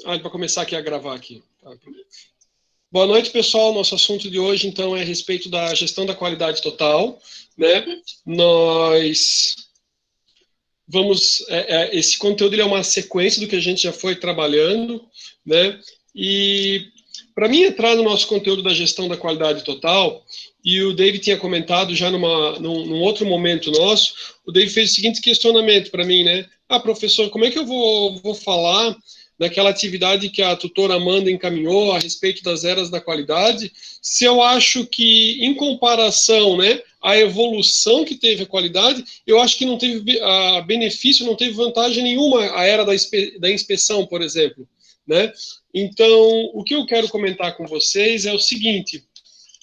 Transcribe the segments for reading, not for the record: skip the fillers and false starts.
Para começar aqui a gravar aqui. Boa noite, pessoal. Nosso assunto de hoje, então, é a respeito da gestão da qualidade total, né? Nós vamos... esse conteúdo ele é uma sequência do que a gente já foi trabalhando, né? E para mim entrar no nosso conteúdo da gestão da qualidade total, e o David tinha comentado já num outro momento nosso, o David fez o seguinte questionamento para mim, né? Professor, como é que eu vou falar daquela atividade que a tutora Amanda encaminhou a respeito das eras da qualidade, se eu acho que, em comparação, né, a evolução que teve a qualidade, eu acho que não teve benefício, não teve vantagem nenhuma a era da inspeção, por exemplo, né? Então, o que eu quero comentar com vocês é o seguinte: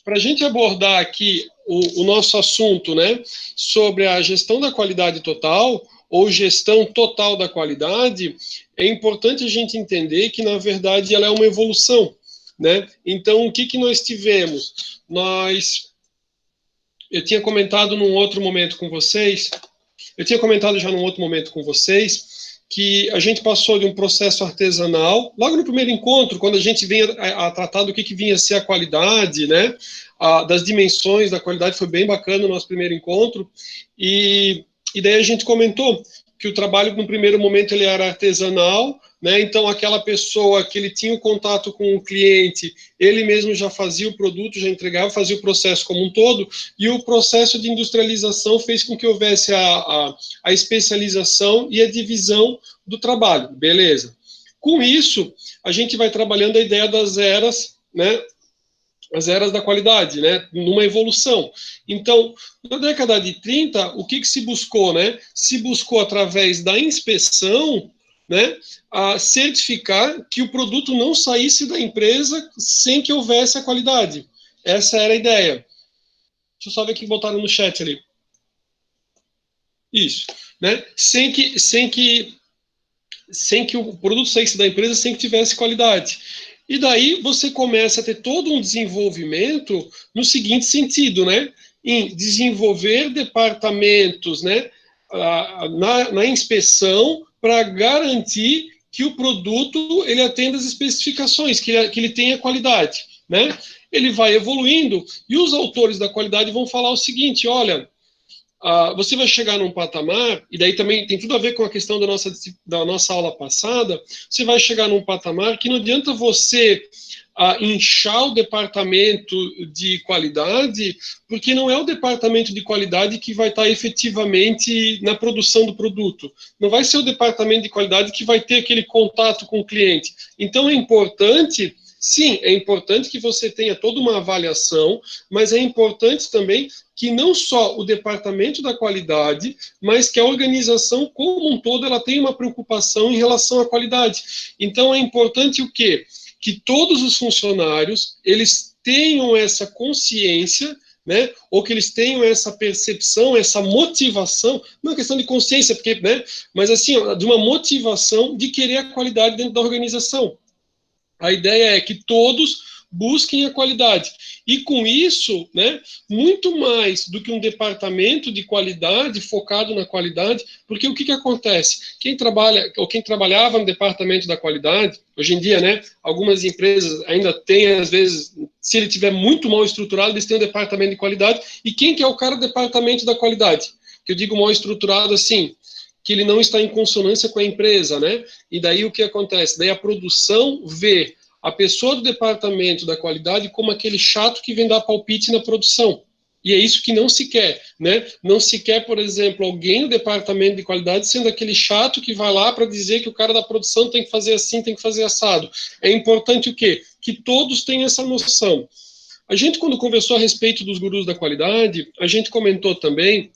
para a gente abordar aqui o nosso assunto, né, sobre a gestão da qualidade total, ou gestão total da qualidade, é importante a gente entender que, na verdade, ela é uma evolução, né? Então, o que nós tivemos? Eu tinha comentado num outro momento com vocês, que a gente passou de um processo artesanal, logo no primeiro encontro, quando a gente vinha a tratar do que vinha a ser a qualidade, né, das dimensões da qualidade, foi bem bacana o nosso primeiro encontro, e daí a gente comentou que o trabalho, no primeiro momento, ele era artesanal, né, então aquela pessoa que ele tinha o contato com o cliente, ele mesmo já fazia o produto, já entregava, fazia o processo como um todo, e o processo de industrialização fez com que houvesse a especialização e a divisão do trabalho, beleza. Com isso, a gente vai trabalhando a ideia das eras, né, as eras da qualidade, né, numa evolução. Então, na década de 30, o que se buscou, né? Se buscou, através da inspeção, né, a certificar que o produto não saísse da empresa sem que houvesse a qualidade. Essa era a ideia. Deixa eu só ver o que botaram no chat ali. Isso, né? Sem que o produto saísse da empresa sem que tivesse qualidade. E daí você começa a ter todo um desenvolvimento no seguinte sentido, né? Em desenvolver departamentos, né, na inspeção para garantir que o produto ele atenda às especificações, que ele tenha qualidade, né? Ele vai evoluindo e os autores da qualidade vão falar o seguinte: olha, você vai chegar num patamar, e daí também tem tudo a ver com a questão da nossa aula passada, você vai chegar num patamar que não adianta você inchar o departamento de qualidade, porque não é o departamento de qualidade que vai estar efetivamente na produção do produto. Não vai ser o departamento de qualidade que vai ter aquele contato com o cliente. Então é importante... Sim, é importante que você tenha toda uma avaliação, mas é importante também que não só o departamento da qualidade, mas que a organização como um todo ela tenha uma preocupação em relação à qualidade. Então é importante o quê? Que todos os funcionários eles tenham essa consciência, né, ou que eles tenham essa percepção, essa motivação, não é questão de consciência, porque, né, mas assim, de uma motivação de querer a qualidade dentro da organização. A ideia é que todos busquem a qualidade. E com isso, né, muito mais do que um departamento de qualidade focado na qualidade, porque o que acontece? Quem trabalhava no departamento da qualidade, hoje em dia, né, algumas empresas ainda têm, às vezes, se ele tiver muito mal estruturado, eles têm um departamento de qualidade. E quem que é o cara do departamento da qualidade? Que eu digo mal estruturado assim, que ele não está em consonância com a empresa, né? E daí o que acontece? Daí a produção vê a pessoa do departamento da qualidade como aquele chato que vem dar palpite na produção. E é isso que não se quer, né? Não se quer, por exemplo, alguém do departamento de qualidade sendo aquele chato que vai lá para dizer que o cara da produção tem que fazer assim, tem que fazer assado. É importante o quê? Que todos tenham essa noção. A gente, quando conversou a respeito dos gurus da qualidade, a gente comentou também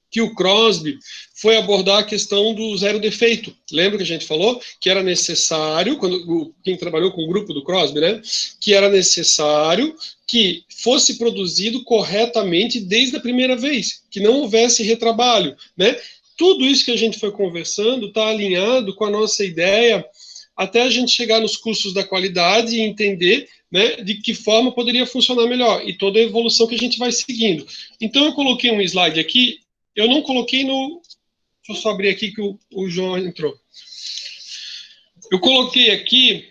que o Crosby foi abordar a questão do zero defeito. Lembra que a gente falou que era necessário, quem trabalhou com o grupo do Crosby, né, que era necessário que fosse produzido corretamente desde a primeira vez, que não houvesse retrabalho, né? Tudo isso que a gente foi conversando está alinhado com a nossa ideia até a gente chegar nos cursos da qualidade e entender, né, de que forma poderia funcionar melhor e toda a evolução que a gente vai seguindo. Então eu coloquei um slide aqui. Eu não coloquei no... Deixa eu só abrir aqui que o João entrou. Eu coloquei aqui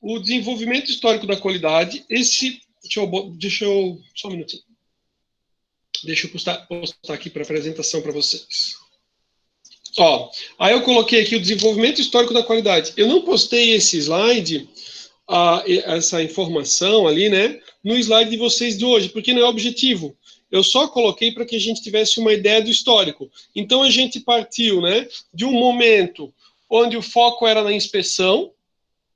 o desenvolvimento histórico da qualidade. Deixa eu só um minutinho. Deixa eu postar aqui para apresentação para vocês. Ó, aí eu coloquei aqui o desenvolvimento histórico da qualidade. Eu não postei esse slide, essa informação ali, né, no slide de vocês de hoje, porque não é objetivo. Eu só coloquei para que a gente tivesse uma ideia do histórico. Então a gente partiu, né, de um momento onde o foco era na inspeção,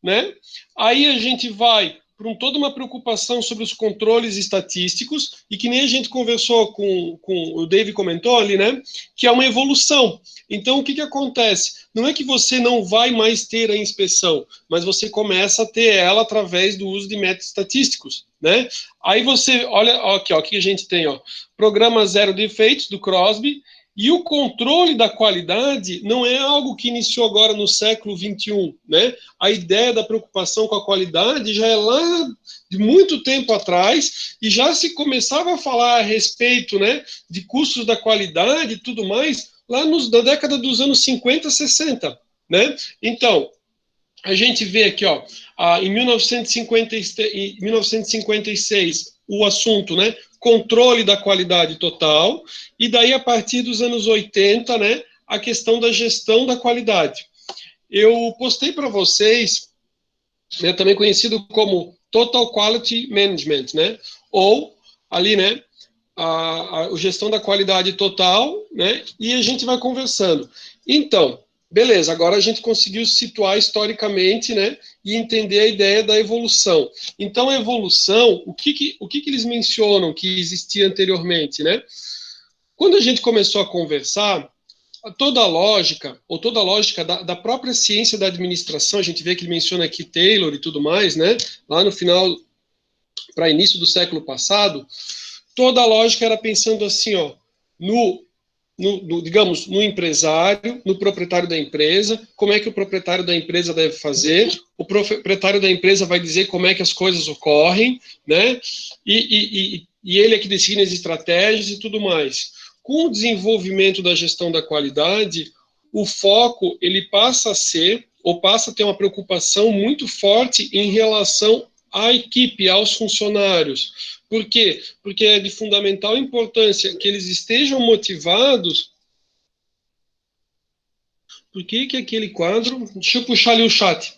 né? Aí a gente vai para toda uma preocupação sobre os controles estatísticos, e que nem a gente conversou com o Dave comentou ali, né? Que é uma evolução. Então, o que acontece? Não é que você não vai mais ter a inspeção, mas você começa a ter ela através do uso de métodos estatísticos, né? Aí você, olha aqui, ó, o que a gente tem, ó, programa Zero Defeitos, do Crosby, e o controle da qualidade não é algo que iniciou agora no século XXI, né? A ideia da preocupação com a qualidade já é lá de muito tempo atrás, e já se começava a falar a respeito, né, de custos da qualidade e tudo mais, lá na década dos anos 50, 60, né? Então, a gente vê aqui, ó, em 1956, o assunto, né, controle da qualidade total, e daí a partir dos anos 80, né, a questão da gestão da qualidade. Eu postei para vocês, né, também conhecido como Total Quality Management, né, ou ali, né, a gestão da qualidade total, né, e a gente vai conversando. Então, beleza, agora a gente conseguiu situar historicamente, né, e entender a ideia da evolução. Então, a evolução, o que eles mencionam que existia anteriormente, né? Quando a gente começou a conversar, toda a lógica da própria ciência da administração, a gente vê que ele menciona aqui Taylor e tudo mais, né? Lá no final, para início do século passado, toda a lógica era pensando assim, ó, digamos, no empresário, no proprietário da empresa, como é que o proprietário da empresa deve fazer, o proprietário da empresa vai dizer como é que as coisas ocorrem, né? E ele é que decide as estratégias e tudo mais. Com o desenvolvimento da gestão da qualidade, o foco ele passa a ter uma preocupação muito forte em relação à equipe, aos funcionários. Por quê? Porque é de fundamental importância que eles estejam motivados. Por que aquele quadro... Deixa eu puxar ali o chat.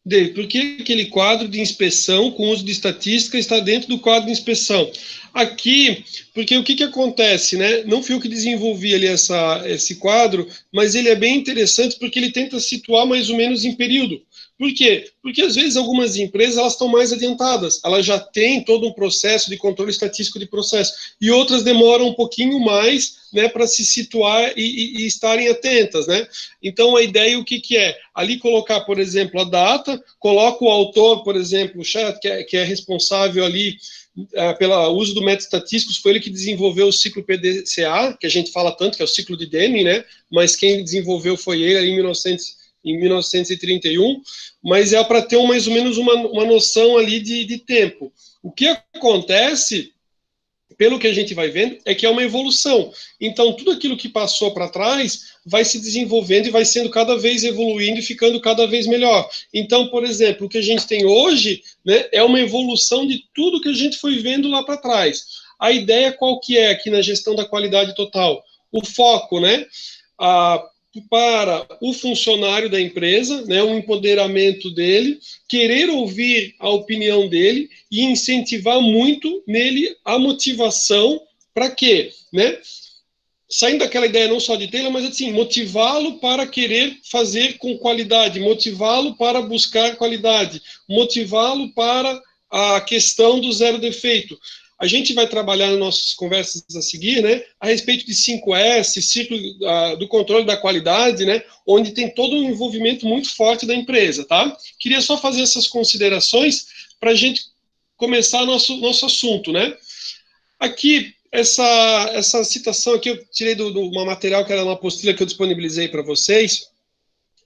Dave, por que aquele quadro de inspeção com uso de estatística está dentro do quadro de inspeção? Aqui, porque o que acontece, né? Não fui eu que desenvolvi ali esse quadro, mas ele é bem interessante porque ele tenta situar mais ou menos em período. Por quê? Porque às vezes algumas empresas elas estão mais adiantadas, elas já têm todo um processo de controle estatístico de processo, e outras demoram um pouquinho mais, né, para se situar e estarem atentas, né? Então a ideia o que é? Ali colocar, por exemplo, a data, coloca o autor, por exemplo, o chat, que é responsável ali pelo uso do método estatístico, foi ele que desenvolveu o ciclo PDCA, que a gente fala tanto, que é o ciclo de Deming, né? Mas quem desenvolveu foi ele ali em 1931, mas é para ter mais ou menos uma noção ali de tempo. O que acontece, pelo que a gente vai vendo, é que é uma evolução. Então, tudo aquilo que passou para trás vai se desenvolvendo e vai sendo cada vez evoluindo e ficando cada vez melhor. Então, por exemplo, o que a gente tem hoje, né, é uma evolução de tudo que a gente foi vendo lá para trás. A ideia qual que é aqui na gestão da qualidade total? O foco, né? Para o funcionário da empresa, né, o empoderamento dele, querer ouvir a opinião dele e incentivar muito nele a motivação para quê? Né? Saindo daquela ideia não só de Taylor, mas assim, motivá-lo para querer fazer com qualidade, motivá-lo para buscar qualidade, motivá-lo para a questão do zero defeito. A gente vai trabalhar nas nossas conversas a seguir, né, a respeito de 5S, ciclo do controle da qualidade, né, onde tem todo um envolvimento muito forte da empresa, tá? Queria só fazer essas considerações para a gente começar nosso assunto, né? Aqui, essa citação aqui eu tirei de uma material que era uma apostila que eu disponibilizei para vocês,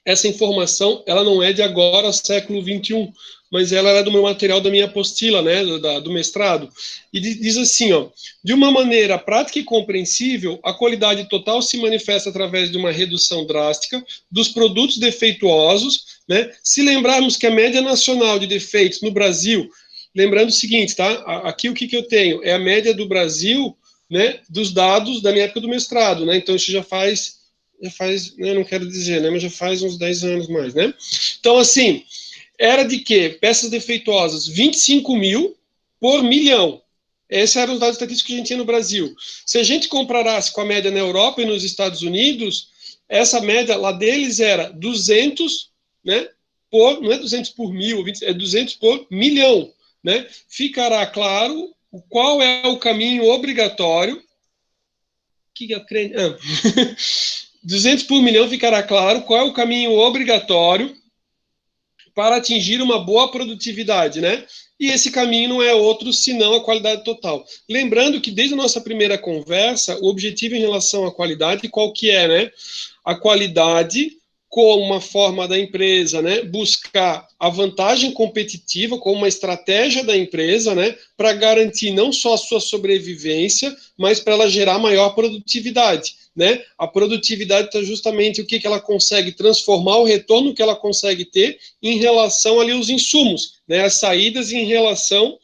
essa informação, ela não é de agora, século XXI, mas ela era do meu material da minha apostila, né, do mestrado, e diz assim, ó, de uma maneira prática e compreensível, a qualidade total se manifesta através de uma redução drástica dos produtos defeituosos, né, se lembrarmos que a média nacional de defeitos no Brasil, lembrando o seguinte, tá, aqui o que eu tenho, é a média do Brasil, né, dos dados da minha época do mestrado, né, então isso já faz, né, não quero dizer, né, mas já faz uns 10 anos mais, né, então assim, era de quê? Peças defeituosas, 25 mil por milhão. Esses eram os dados estatísticos que a gente tinha no Brasil. Se a gente comparasse com a média na Europa e nos Estados Unidos, essa média lá deles era 200, né, não é 200 por mil, é 200 por milhão, né? Ficará claro qual é o caminho obrigatório. Que eu creio? 200 por milhão ficará claro qual é o caminho obrigatório para atingir uma boa produtividade, né? E esse caminho não é outro senão a qualidade total. Lembrando que desde a nossa primeira conversa, o objetivo em relação à qualidade, qual que é, né? A qualidade como uma forma da empresa, né, buscar a vantagem competitiva como uma estratégia da empresa, né, para garantir não só a sua sobrevivência, mas para ela gerar maior produtividade. Né? A produtividade está justamente o que ela consegue transformar, o retorno que ela consegue ter em relação ali aos insumos, né? As saídas em relação...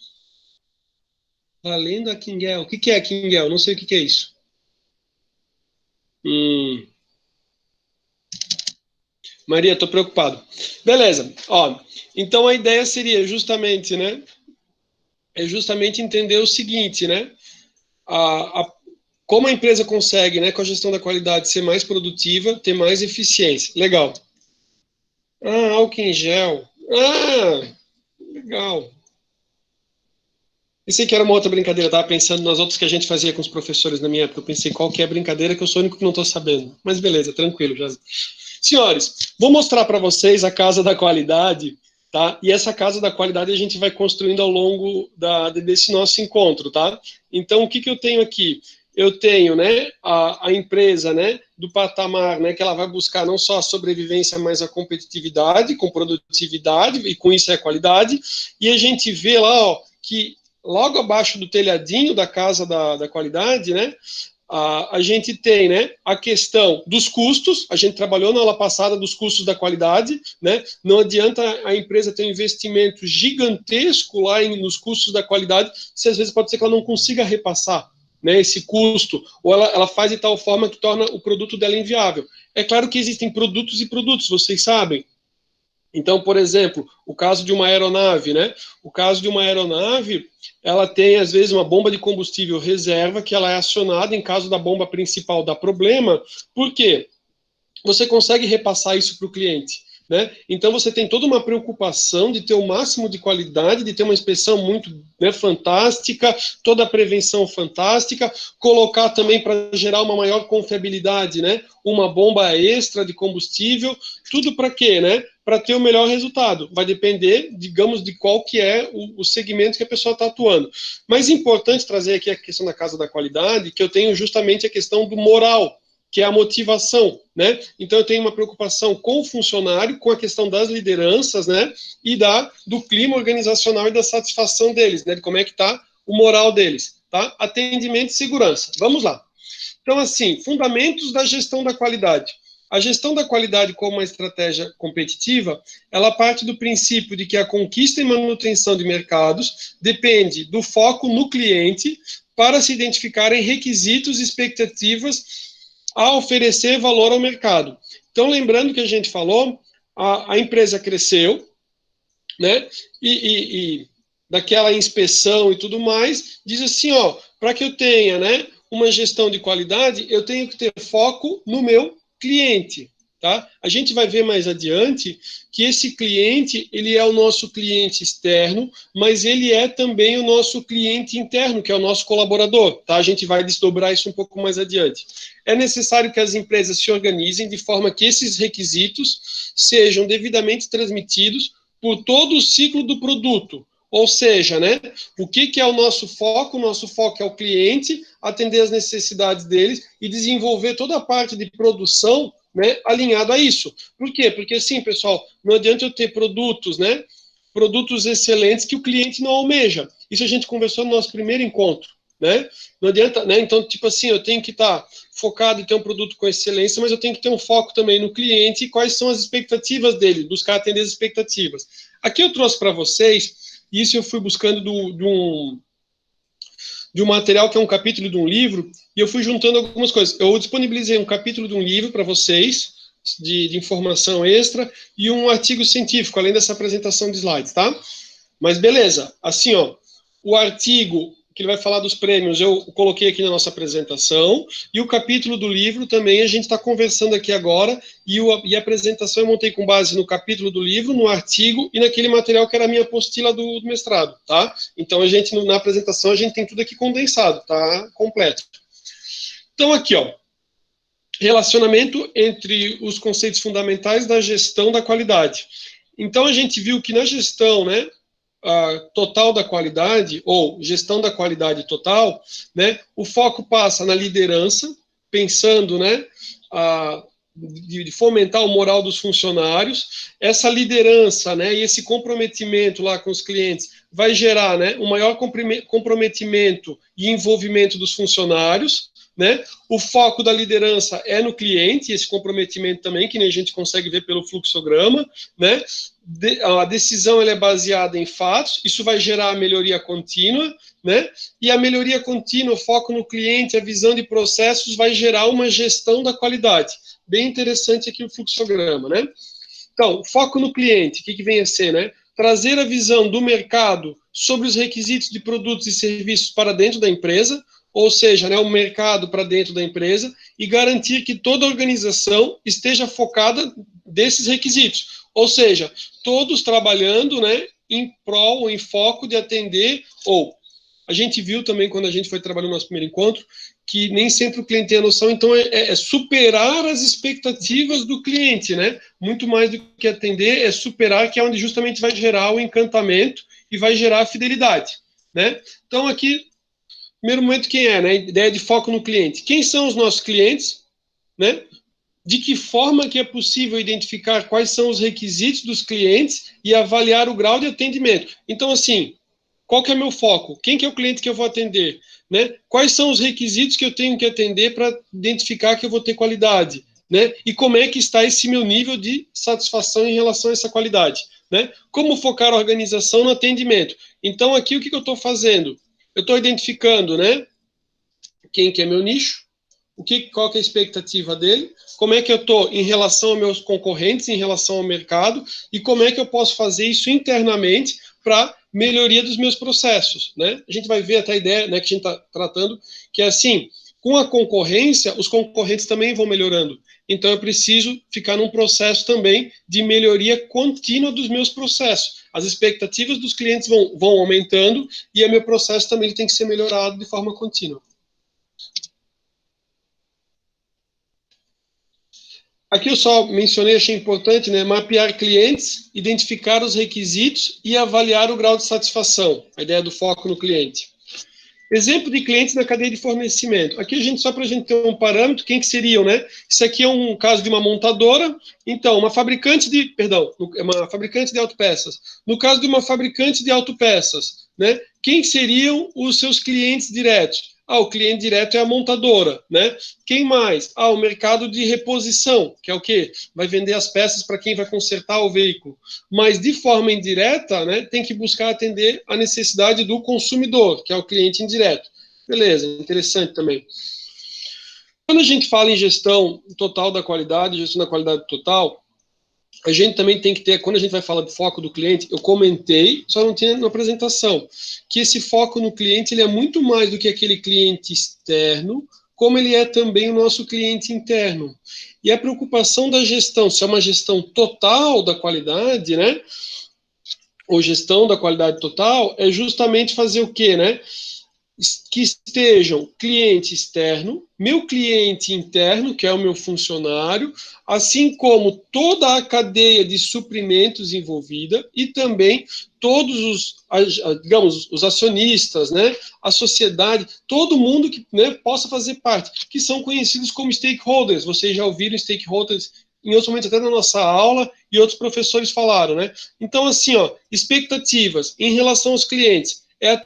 Além da Kingel, o que é Kingel? Não sei o que é isso. Maria, estou preocupado. Beleza, ó, então a ideia seria justamente, né, é justamente entender o seguinte, né, como a empresa consegue, né, com a gestão da qualidade, ser mais produtiva, ter mais eficiência. Legal. Ah, álcool em gel. Ah, legal. Pensei que era uma outra brincadeira, eu estava pensando nas outras que a gente fazia com os professores na minha época. Eu pensei qual que é a brincadeira que eu sou o único que não estou sabendo. Mas beleza, tranquilo. Já. Senhores, vou mostrar para vocês a casa da qualidade, tá? E essa casa da qualidade a gente vai construindo ao longo desse nosso encontro, tá? Então, o que eu tenho aqui? Eu tenho, né, a empresa, né, do patamar, né, que ela vai buscar não só a sobrevivência, mas a competitividade, com produtividade, e com isso é a qualidade. E a gente vê lá, ó, que logo abaixo do telhadinho da casa da qualidade, né, a gente tem, né, a questão dos custos. A gente trabalhou na aula passada dos custos da qualidade, né? Não adianta a empresa ter um investimento gigantesco lá nos custos da qualidade, se às vezes pode ser que ela não consiga repassar, né, esse custo, ou ela faz de tal forma que torna o produto dela inviável. É claro que existem produtos e produtos, vocês sabem. Então, por exemplo, o caso de uma aeronave, né? O caso de uma aeronave, ela tem, às vezes, uma bomba de combustível reserva que ela é acionada em caso da bomba principal dar problema. Por quê? Você consegue repassar isso para o cliente. Né? Então você tem toda uma preocupação de ter o máximo de qualidade, de ter uma inspeção muito, né, fantástica, toda a prevenção fantástica, colocar também para gerar uma maior confiabilidade, né, uma bomba extra de combustível, tudo para quê? Né? Para ter o melhor resultado. Vai depender, digamos, de qual que é o segmento que a pessoa está atuando. Mas é importante trazer aqui a questão da casa da qualidade, que eu tenho justamente a questão do moral, que é a motivação, né? Então eu tenho uma preocupação com o funcionário, com a questão das lideranças, né? E do clima organizacional e da satisfação deles, né? De como é que está o moral deles, tá? Atendimento e segurança. Vamos lá. Então, assim, fundamentos da gestão da qualidade. A gestão da qualidade como uma estratégia competitiva, ela parte do princípio de que a conquista e manutenção de mercados depende do foco no cliente para se identificarem requisitos e expectativas a oferecer valor ao mercado. Então, lembrando que a gente falou, a empresa cresceu, né? E daquela inspeção e tudo mais, diz assim, ó, para que eu tenha, né, uma gestão de qualidade, eu tenho que ter foco no meu cliente. Tá? A gente vai ver mais adiante que esse cliente, ele é o nosso cliente externo, mas ele é também o nosso cliente interno, que é o nosso colaborador. Tá? A gente vai desdobrar isso um pouco mais adiante. É necessário que as empresas se organizem de forma que esses requisitos sejam devidamente transmitidos por todo o ciclo do produto. Ou seja, né, o que é o nosso foco? O nosso foco é o cliente, atender as necessidades deles e desenvolver toda a parte de produção né, alinhado a isso. Por quê? Porque, assim, pessoal, não adianta eu ter produtos, né, produtos excelentes que o cliente não almeja. Isso a gente conversou no nosso primeiro encontro, né? Não adianta, né? Então, tipo assim, eu tenho que estar focado em ter um produto com excelência, mas eu tenho que ter um foco também no cliente e quais são as expectativas dele, buscar atender as expectativas. Aqui eu trouxe para vocês, isso eu fui buscando de um material que é um capítulo de um livro, e eu fui juntando algumas coisas. Eu disponibilizei um capítulo de um livro para vocês, de informação extra, e um artigo científico, além dessa apresentação de slides, tá? Mas beleza, assim, ó, o artigo que ele vai falar dos prêmios, eu coloquei aqui na nossa apresentação, e o capítulo do livro também a gente está conversando aqui agora, e a apresentação eu montei com base no capítulo do livro, no artigo e naquele material que era a minha apostila do mestrado, tá? Então a gente, na apresentação, a gente tem tudo aqui condensado, tá? Completo. Então aqui, ó, relacionamento entre os conceitos fundamentais da gestão da qualidade. Então a gente viu que na gestão, né, total da qualidade, ou gestão da qualidade total, né, o foco passa na liderança, pensando, né, de fomentar o moral dos funcionários. Essa liderança, né, e esse comprometimento lá com os clientes vai gerar, né, um maior comprometimento e envolvimento dos funcionários, né? O foco da liderança é no cliente, esse comprometimento também, que nem a gente consegue ver pelo fluxograma, né? A decisão ela é baseada em fatos, isso vai gerar a melhoria contínua, né? E a melhoria contínua, o foco no cliente, a visão de processos, vai gerar uma gestão da qualidade. Bem interessante aqui o fluxograma, né? Então, foco no cliente, o que vem a ser, né? Trazer a visão do mercado sobre os requisitos de produtos e serviços para dentro da empresa, ou seja, né, o mercado para dentro da empresa, e garantir que toda a organização esteja focada desses requisitos. Ou seja, todos trabalhando, né, em prol ou em foco de atender, ou a gente viu também quando a gente foi trabalhar no nosso primeiro encontro, que nem sempre o cliente tem a noção, então é superar as expectativas do cliente, né? Muito mais do que atender, é superar, que é onde justamente vai gerar o encantamento e vai gerar a fidelidade, né? Então aqui, primeiro momento, quem é, né? Ideia de foco no cliente. Quem são os nossos clientes, né? De que forma que é possível identificar quais são os requisitos dos clientes e avaliar o grau de atendimento. Então, assim, qual que é meu foco? Quem que é o cliente que eu vou atender? Né? Quais são os requisitos que eu tenho que atender para identificar que eu vou ter qualidade? Né? E como é que está esse meu nível de satisfação em relação a essa qualidade? Né? Como focar a organização no atendimento? Então, aqui, o que eu estou fazendo? Eu estou identificando, né, quem que é meu nicho, qual que é a expectativa dele, como é que eu estou em relação aos meus concorrentes, em relação ao mercado, e como é que eu posso fazer isso internamente para melhoria dos meus processos, né? A gente vai ver até a ideia, né, que a gente está tratando, que é assim, com a concorrência, os concorrentes também vão melhorando. Então, eu preciso ficar num processo também de melhoria contínua dos meus processos. As expectativas dos clientes vão aumentando e o meu processo também tem que ser melhorado de forma contínua. Aqui eu só mencionei, achei importante, né, mapear clientes, identificar os requisitos e avaliar o grau de satisfação, a ideia do foco no cliente. Exemplo de clientes na cadeia de fornecimento. Aqui a gente, só para a gente ter um parâmetro, quem que seriam, né? Isso aqui é um caso de uma montadora, então, uma fabricante de autopeças. No caso de uma fabricante de autopeças, né? Quem seriam os seus clientes diretos? O cliente direto é a montadora, né? Quem mais? O mercado de reposição, que é o quê? Vai vender as peças para quem vai consertar o veículo. Mas, de forma indireta, né, tem que buscar atender a necessidade do consumidor, que é o cliente indireto. Beleza, interessante também. Quando a gente fala em gestão total da qualidade, gestão da qualidade total, a gente também tem que ter, quando a gente vai falar do foco do cliente, eu comentei, só não tinha na apresentação, que esse foco no cliente ele é muito mais do que aquele cliente externo, como ele é também o nosso cliente interno. E a preocupação da gestão, se é uma gestão total da qualidade, né? Ou gestão da qualidade total, é justamente fazer o quê, né? que estejam cliente externo, meu cliente interno, que é o meu funcionário, assim como toda a cadeia de suprimentos envolvida e também todos digamos, os acionistas, né, a sociedade, todo mundo que, né, possa fazer parte, que são conhecidos como stakeholders. Vocês já ouviram stakeholders em outros momentos, até na nossa aula, e outros professores falaram, né? Então, assim, ó, expectativas em relação aos clientes é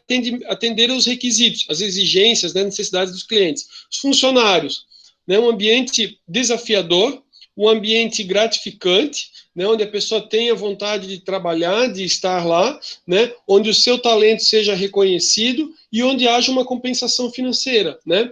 atender aos requisitos, as exigências, né, necessidades dos clientes. Os funcionários, né, um ambiente desafiador, um ambiente gratificante, né, onde a pessoa tenha vontade de trabalhar, de estar lá, né, onde o seu talento seja reconhecido e onde haja uma compensação financeira, né?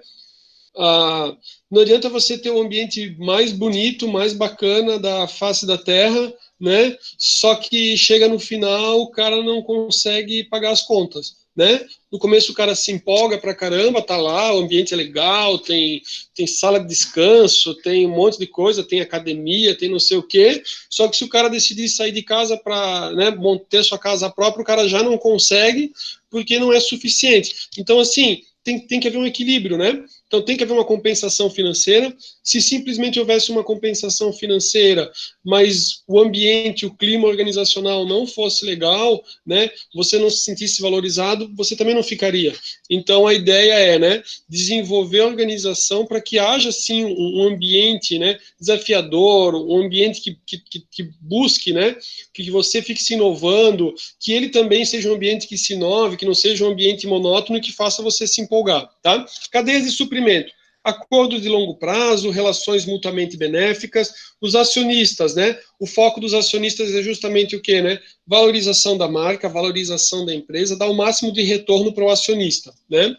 Não adianta você ter o ambiente mais bonito, mais bacana da face da Terra, né? Só que chega no final, o cara não consegue pagar as contas, né? No começo o cara se empolga pra caramba, tá lá, o ambiente é legal, tem sala de descanso, tem um monte de coisa, tem academia, tem não sei o quê. Só que se o cara decidir sair de casa para, né, ter sua casa própria, o cara já não consegue porque não é suficiente. Então, assim, tem que haver um equilíbrio, né? Então tem que haver uma compensação financeira. Se simplesmente houvesse uma compensação financeira, mas o ambiente, o clima organizacional não fosse legal, né, você não se sentisse valorizado, você também não ficaria. Então a ideia é, né, desenvolver a organização para que haja sim um ambiente, né, desafiador, um ambiente que busque, né, que você fique se inovando, que ele também seja um ambiente que se inove, que não seja um ambiente monótono e que faça você se empolgar, tá? Cadeias de suprimento, acordos de longo prazo, relações mutuamente benéficas, os acionistas, né? O foco dos acionistas é justamente o quê, né? Valorização da marca, valorização da empresa, dar o máximo de retorno para o acionista, né?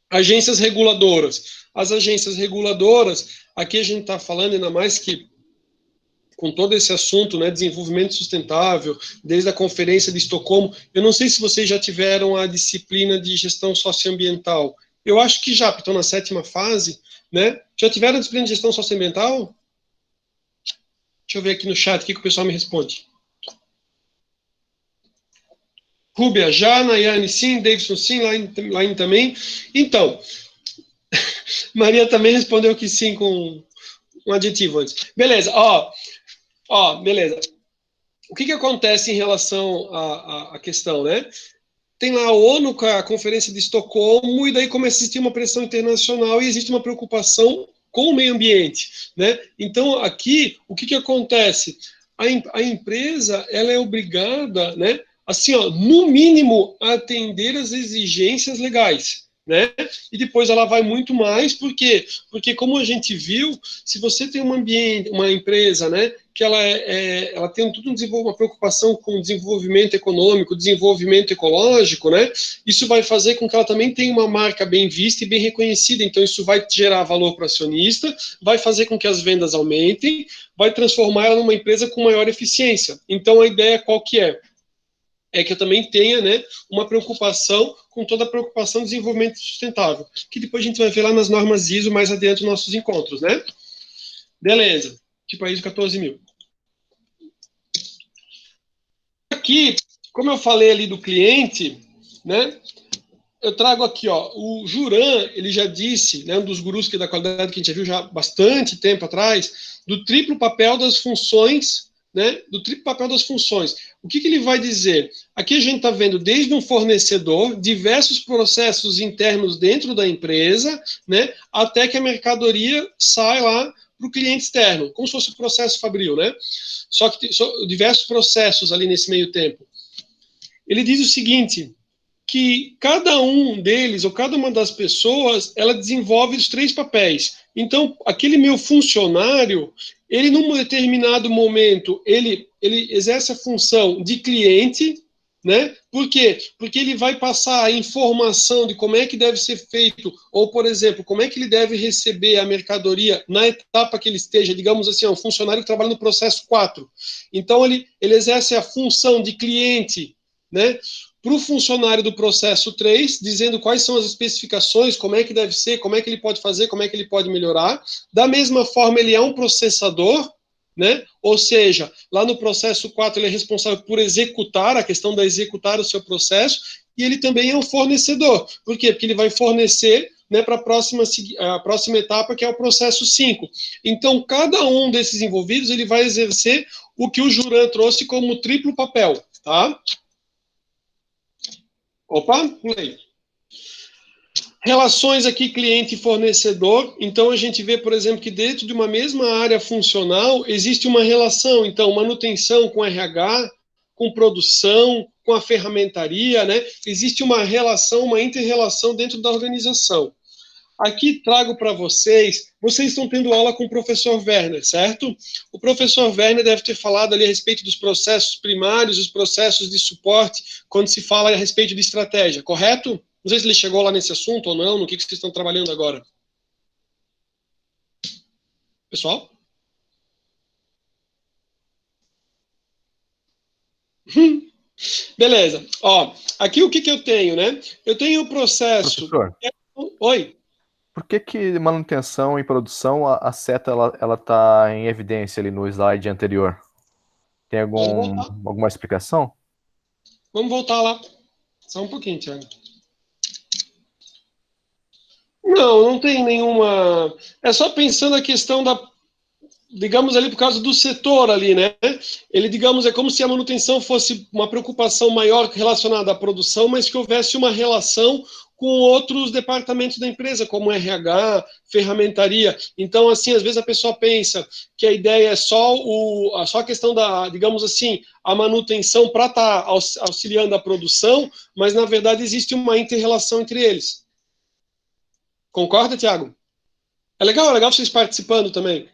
Agências reguladoras. As agências reguladoras, aqui a gente está falando ainda mais que com todo esse assunto, né, desenvolvimento sustentável, desde a conferência de Estocolmo. Eu não sei se vocês já tiveram a disciplina de gestão socioambiental. Eu acho que já, estão na 7ª fase, né? Já tiveram a disciplina de gestão socioambiental? Deixa eu ver aqui no chat o que o pessoal me responde. Rúbia, já, Nayane, sim, Davidson, sim, Laine também. Então, Maria também respondeu que sim com um adjetivo antes. Beleza, beleza. O que acontece em relação à questão, né? Tem lá a ONU com a Conferência de Estocolmo, e daí começa a existir uma pressão internacional e existe uma preocupação com o meio ambiente, né? Então, aqui, o que acontece? A empresa, ela é obrigada, né, assim, ó, no mínimo, a atender às exigências legais, né? E depois ela vai muito mais, por quê? Porque, como a gente viu, se você tem uma empresa, né, que ela tem uma preocupação com o desenvolvimento econômico, desenvolvimento ecológico, né? Isso vai fazer com que ela também tenha uma marca bem vista e bem reconhecida. Então, isso vai gerar valor para o acionista, vai fazer com que as vendas aumentem, vai transformar ela numa empresa com maior eficiência. Então, a ideia qual que é? É que eu também tenha, né, uma preocupação com toda a preocupação de desenvolvimento sustentável, que depois a gente vai ver lá nas normas ISO mais adiante nos nossos encontros, né? Beleza. Tipo a ISO 14.000. Aqui, como eu falei ali do cliente, né, eu trago aqui, ó, o Juran, ele já disse, né, um dos gurus da qualidade que a gente já viu já há bastante tempo atrás, do triplo papel das funções, né, do triplo papel das funções. O que ele vai dizer? Aqui a gente está vendo desde um fornecedor, diversos processos internos dentro da empresa, né, até que a mercadoria sai lá para o cliente externo, como se fosse o processo fabril, né? Só que diversos processos ali nesse meio tempo. Ele diz o seguinte, que cada um deles, ou cada uma das pessoas, ela desenvolve os 3 papéis. Então, aquele meu funcionário, ele num determinado momento, ele exerce a função de cliente, né? Por quê? Porque ele vai passar a informação de como é que deve ser feito, ou, por exemplo, como é que ele deve receber a mercadoria na etapa que ele esteja, digamos assim, um funcionário que trabalha no processo 4. Então, ele exerce a função de cliente, né, para o funcionário do processo 3, dizendo quais são as especificações, como é que deve ser, como é que ele pode fazer, como é que ele pode melhorar. Da mesma forma, ele é um processador, né? Ou seja, lá no processo 4 ele é responsável por executar, a questão da executar o seu processo, e ele também é um fornecedor. Por quê? Porque ele vai fornecer, né, para a próxima etapa, que é o processo 5. Então, cada um desses envolvidos ele vai exercer o que o Juran trouxe como triplo papel. Tá? Opa, pulei. Relações aqui cliente e fornecedor. Então, a gente vê, por exemplo, que dentro de uma mesma área funcional existe uma relação. Então, manutenção com RH, com produção, com a ferramentaria, né? Existe uma relação, uma inter-relação dentro da organização. Aqui trago para vocês estão tendo aula com o professor Werner, certo? O professor Werner deve ter falado ali a respeito dos processos primários, os processos de suporte, quando se fala a respeito de estratégia, correto? Não sei se ele chegou lá nesse assunto ou não, no que vocês estão trabalhando agora. Pessoal? Beleza. Ó, aqui o que eu tenho, né? Eu tenho o processo... Professor, Oi? por que manutenção e produção, a seta ela tá em evidência ali no slide anterior? Tem Vamos voltar. alguma explicação? Vamos voltar lá. Só um pouquinho, Thiago. Não tem nenhuma... É só pensando a questão da... Digamos ali por causa do setor ali, né? Ele, digamos, é como se a manutenção fosse uma preocupação maior relacionada à produção, mas que houvesse uma relação com outros departamentos da empresa, como RH, ferramentaria. Então, assim, às vezes a pessoa pensa que a ideia é só a questão da, digamos assim, a manutenção para estar auxiliando a produção, mas na verdade existe uma inter-relação entre eles. Concorda, Thiago? É legal vocês participando também.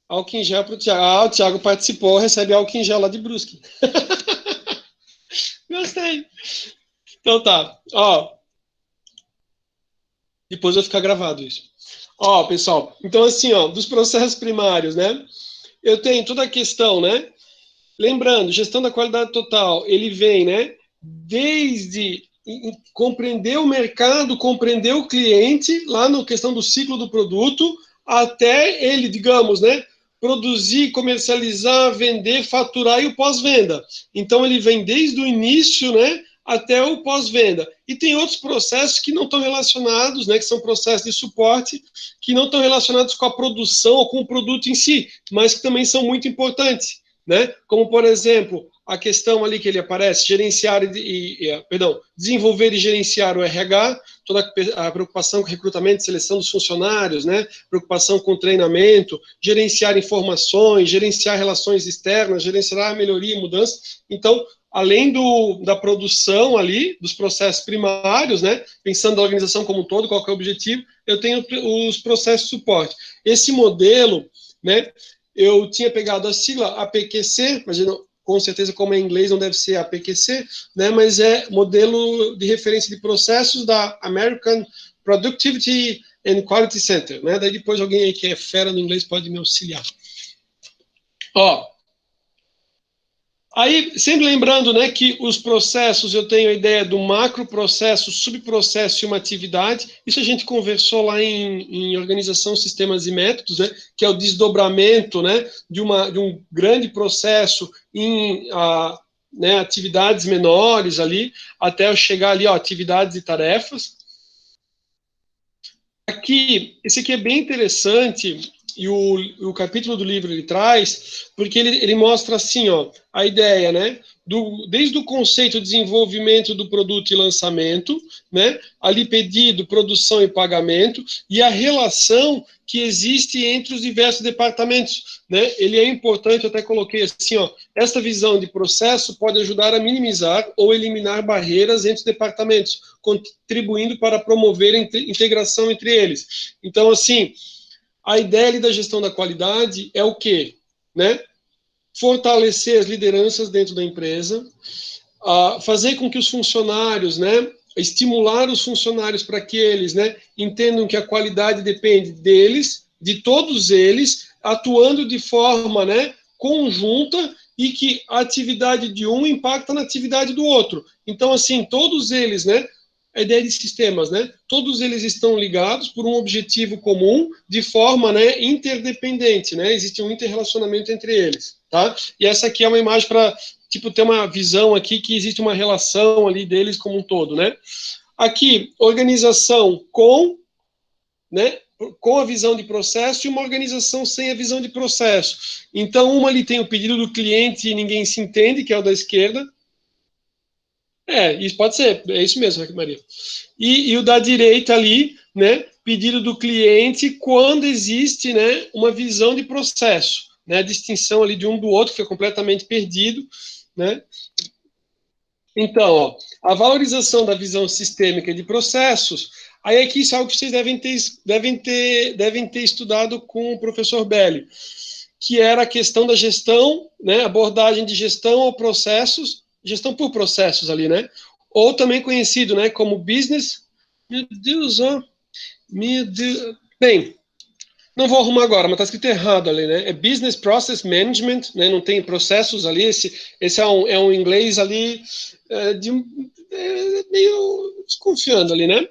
Álcool em gel para o Thiago. Ah, o Thiago participou, recebe álcool em gel lá de Brusque. Gostei. Então tá, ó. Depois vai ficar gravado isso. Ó, pessoal, então assim, ó, dos processos primários, né? Eu tenho toda a questão, né? Lembrando, gestão da qualidade total, ele vem, né? Desde compreender o mercado, compreender o cliente, lá na questão do ciclo do produto, até ele, digamos, né? Produzir, comercializar, vender, faturar e o pós-venda. Então ele vem desde o início, né? Até o pós-venda. E tem outros processos que não estão relacionados, né? Que são processos de suporte, que não estão relacionados com a produção ou com o produto em si, mas que também são muito importantes, né? Como, por exemplo, a questão ali que ele aparece, desenvolver e gerenciar o RH, toda a preocupação com recrutamento e seleção dos funcionários, né? Preocupação com treinamento, gerenciar informações, gerenciar relações externas, gerenciar a melhoria e mudança. Então, além da produção ali, dos processos primários, né? Pensando na organização como um todo, qual que é o objetivo, eu tenho os processos de suporte. Esse modelo, né? Eu tinha pegado a sigla APQC, mas com certeza, como é em inglês, não deve ser APQC, né, mas é modelo de referência de processos da American Productivity and Quality Center. Né? Daí depois alguém aí que é fera no inglês pode me auxiliar. Ó, aí, sempre lembrando, né, que os processos, eu tenho a ideia do macro processo, subprocesso e uma atividade. Isso a gente conversou lá em organização, sistemas e métodos, né, que é o desdobramento, né, de um grande processo em né, atividades menores ali, até eu chegar ali, ó, atividades e tarefas. Aqui, esse aqui é bem interessante, e o capítulo do livro ele traz, porque ele mostra assim, ó, a ideia, né, desde o conceito de desenvolvimento do produto e lançamento, né, ali pedido, produção e pagamento, e a relação que existe entre os diversos departamentos, né, ele é importante, eu até coloquei assim, ó, esta visão de processo pode ajudar a minimizar ou eliminar barreiras entre os departamentos, contribuindo para promover a integração entre eles. Então, assim, a ideia ali da gestão da qualidade é o quê? Né? Fortalecer as lideranças dentro da empresa, fazer com que os funcionários, né, estimular os funcionários para que eles, né, entendam que a qualidade depende deles, de todos eles, atuando de forma, né, conjunta e que a atividade de um impacta na atividade do outro. Então, assim, todos eles, né, a ideia de sistemas, né? Todos eles estão ligados por um objetivo comum, de forma, né, interdependente, né? Existe um interrelacionamento entre eles, tá? E essa aqui é uma imagem para tipo, ter uma visão aqui que existe uma relação ali deles como um todo, né? Aqui, organização com, né, com a visão de processo e uma organização sem a visão de processo. Então, uma ali tem o pedido do cliente e ninguém se entende, que é o da esquerda. Isso pode ser, é isso mesmo, Maria. E o da direita ali, né, pedido do cliente quando existe, né, uma visão de processo, né, a distinção ali de um do outro, que foi completamente perdido, né. Então, ó, a valorização da visão sistêmica de processos, aí aqui isso é algo que vocês devem ter estudado com o professor Belli, que era a questão da gestão, né, abordagem de gestão ou processos, gestão por processos ali, né, ou também conhecido, né, como business, meu Deus, ó, meu Deus, bem, não vou arrumar agora, mas está escrito errado ali, né, é business process management, né, não tem processos ali, esse é um inglês ali, meio desconfiando ali, né,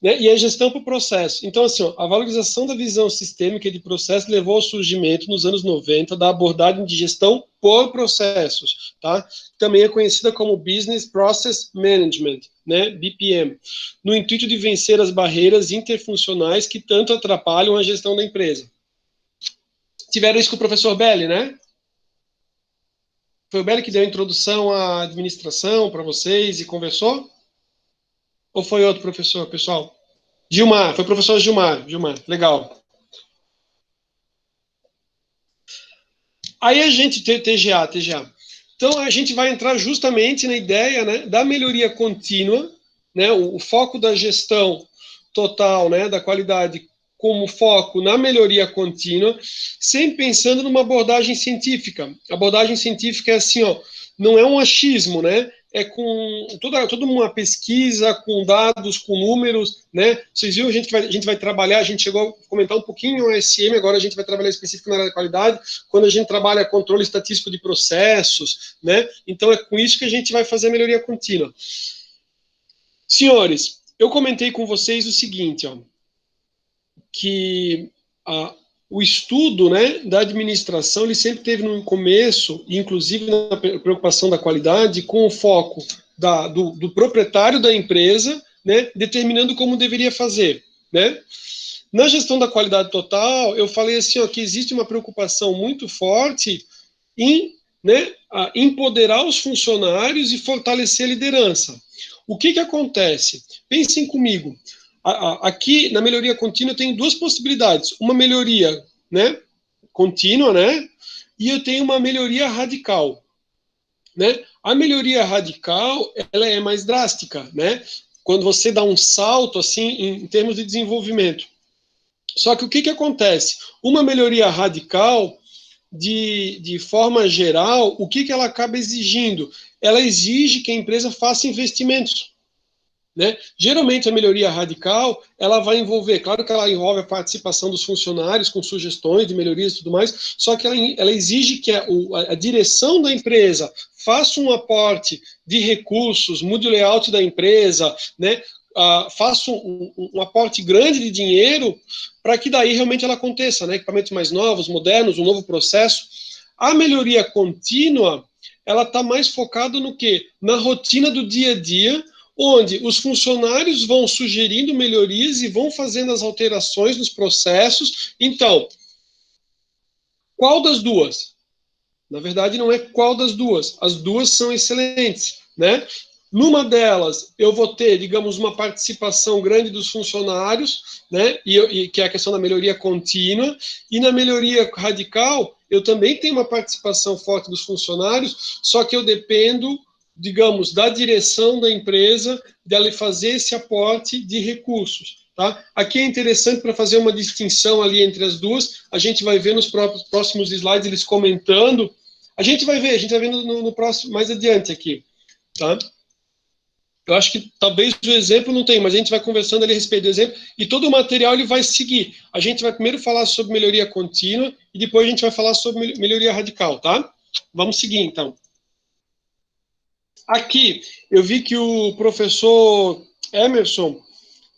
e a gestão por processo. Então, assim, ó, a valorização da visão sistêmica de processo levou ao surgimento, nos anos 90, da abordagem de gestão por processos, tá? Também é conhecida como Business Process Management, né? BPM, no intuito de vencer as barreiras interfuncionais que tanto atrapalham a gestão da empresa. Tiveram isso com o professor Belli, né? Foi o Belli que deu a introdução à administração para vocês e conversou? Ou foi outro professor, pessoal? Gilmar, foi o professor Gilmar, legal. Aí a gente, TGA. Então a gente vai entrar justamente na ideia, né, da melhoria contínua, né, o foco da gestão total, né, da qualidade como foco na melhoria contínua, sempre pensando numa abordagem científica. A abordagem científica é assim, ó, não é um achismo, né? É com toda uma pesquisa, com dados, com números, né? Vocês viram, a gente vai trabalhar, a gente chegou a comentar um pouquinho o SM, agora a gente vai trabalhar específico na área da qualidade, quando a gente trabalha controle estatístico de processos, né? Então é com isso que a gente vai fazer a melhoria contínua. Senhores, eu comentei com vocês o seguinte, ó, que o estudo, né, da administração, ele sempre teve no começo, inclusive na preocupação da qualidade, com o foco do proprietário da empresa, né, determinando como deveria fazer, né. Na gestão da qualidade total, eu falei assim, ó, que existe uma preocupação muito forte em, né, empoderar os funcionários e fortalecer a liderança. O que acontece? Pensem comigo. Aqui, na melhoria contínua, tem duas possibilidades. Uma melhoria, né, contínua, né, e eu tenho uma melhoria radical, né. A melhoria radical, ela é mais drástica, né, quando você dá um salto, assim, em termos de desenvolvimento. Só que o que acontece? Uma melhoria radical, de forma geral, o que ela acaba exigindo? Ela exige que a empresa faça investimentos. Né? Geralmente a melhoria radical, ela vai envolver, claro que ela envolve a participação dos funcionários com sugestões de melhorias e tudo mais, só que ela exige que a direção da empresa faça um aporte de recursos, mude o layout da empresa, né? Faça um aporte grande de dinheiro para que daí realmente ela aconteça, né? Equipamentos mais novos, modernos, um novo processo. A melhoria contínua, ela está mais focada no quê? Na rotina do dia a dia, onde os funcionários vão sugerindo melhorias e vão fazendo as alterações nos processos. Então, qual das duas? Na verdade, não é qual das duas. As duas são excelentes, né? Numa delas, eu vou ter, digamos, uma participação grande dos funcionários, né? E que é a questão da melhoria contínua. E na melhoria radical, eu também tenho uma participação forte dos funcionários, só que eu dependo, digamos, da direção da empresa, dela fazer esse aporte de recursos. Tá? Aqui é interessante para fazer uma distinção ali entre as duas, a gente vai ver nos próximos slides eles comentando, a gente vai ver no próximo, mais adiante aqui. Tá? Eu acho que talvez o exemplo não tenha, mas a gente vai conversando ali a respeito do exemplo, e todo o material ele vai seguir. A gente vai primeiro falar sobre melhoria contínua, e depois a gente vai falar sobre melhoria radical, tá? Vamos seguir, então. Aqui, eu vi que o professor Emerson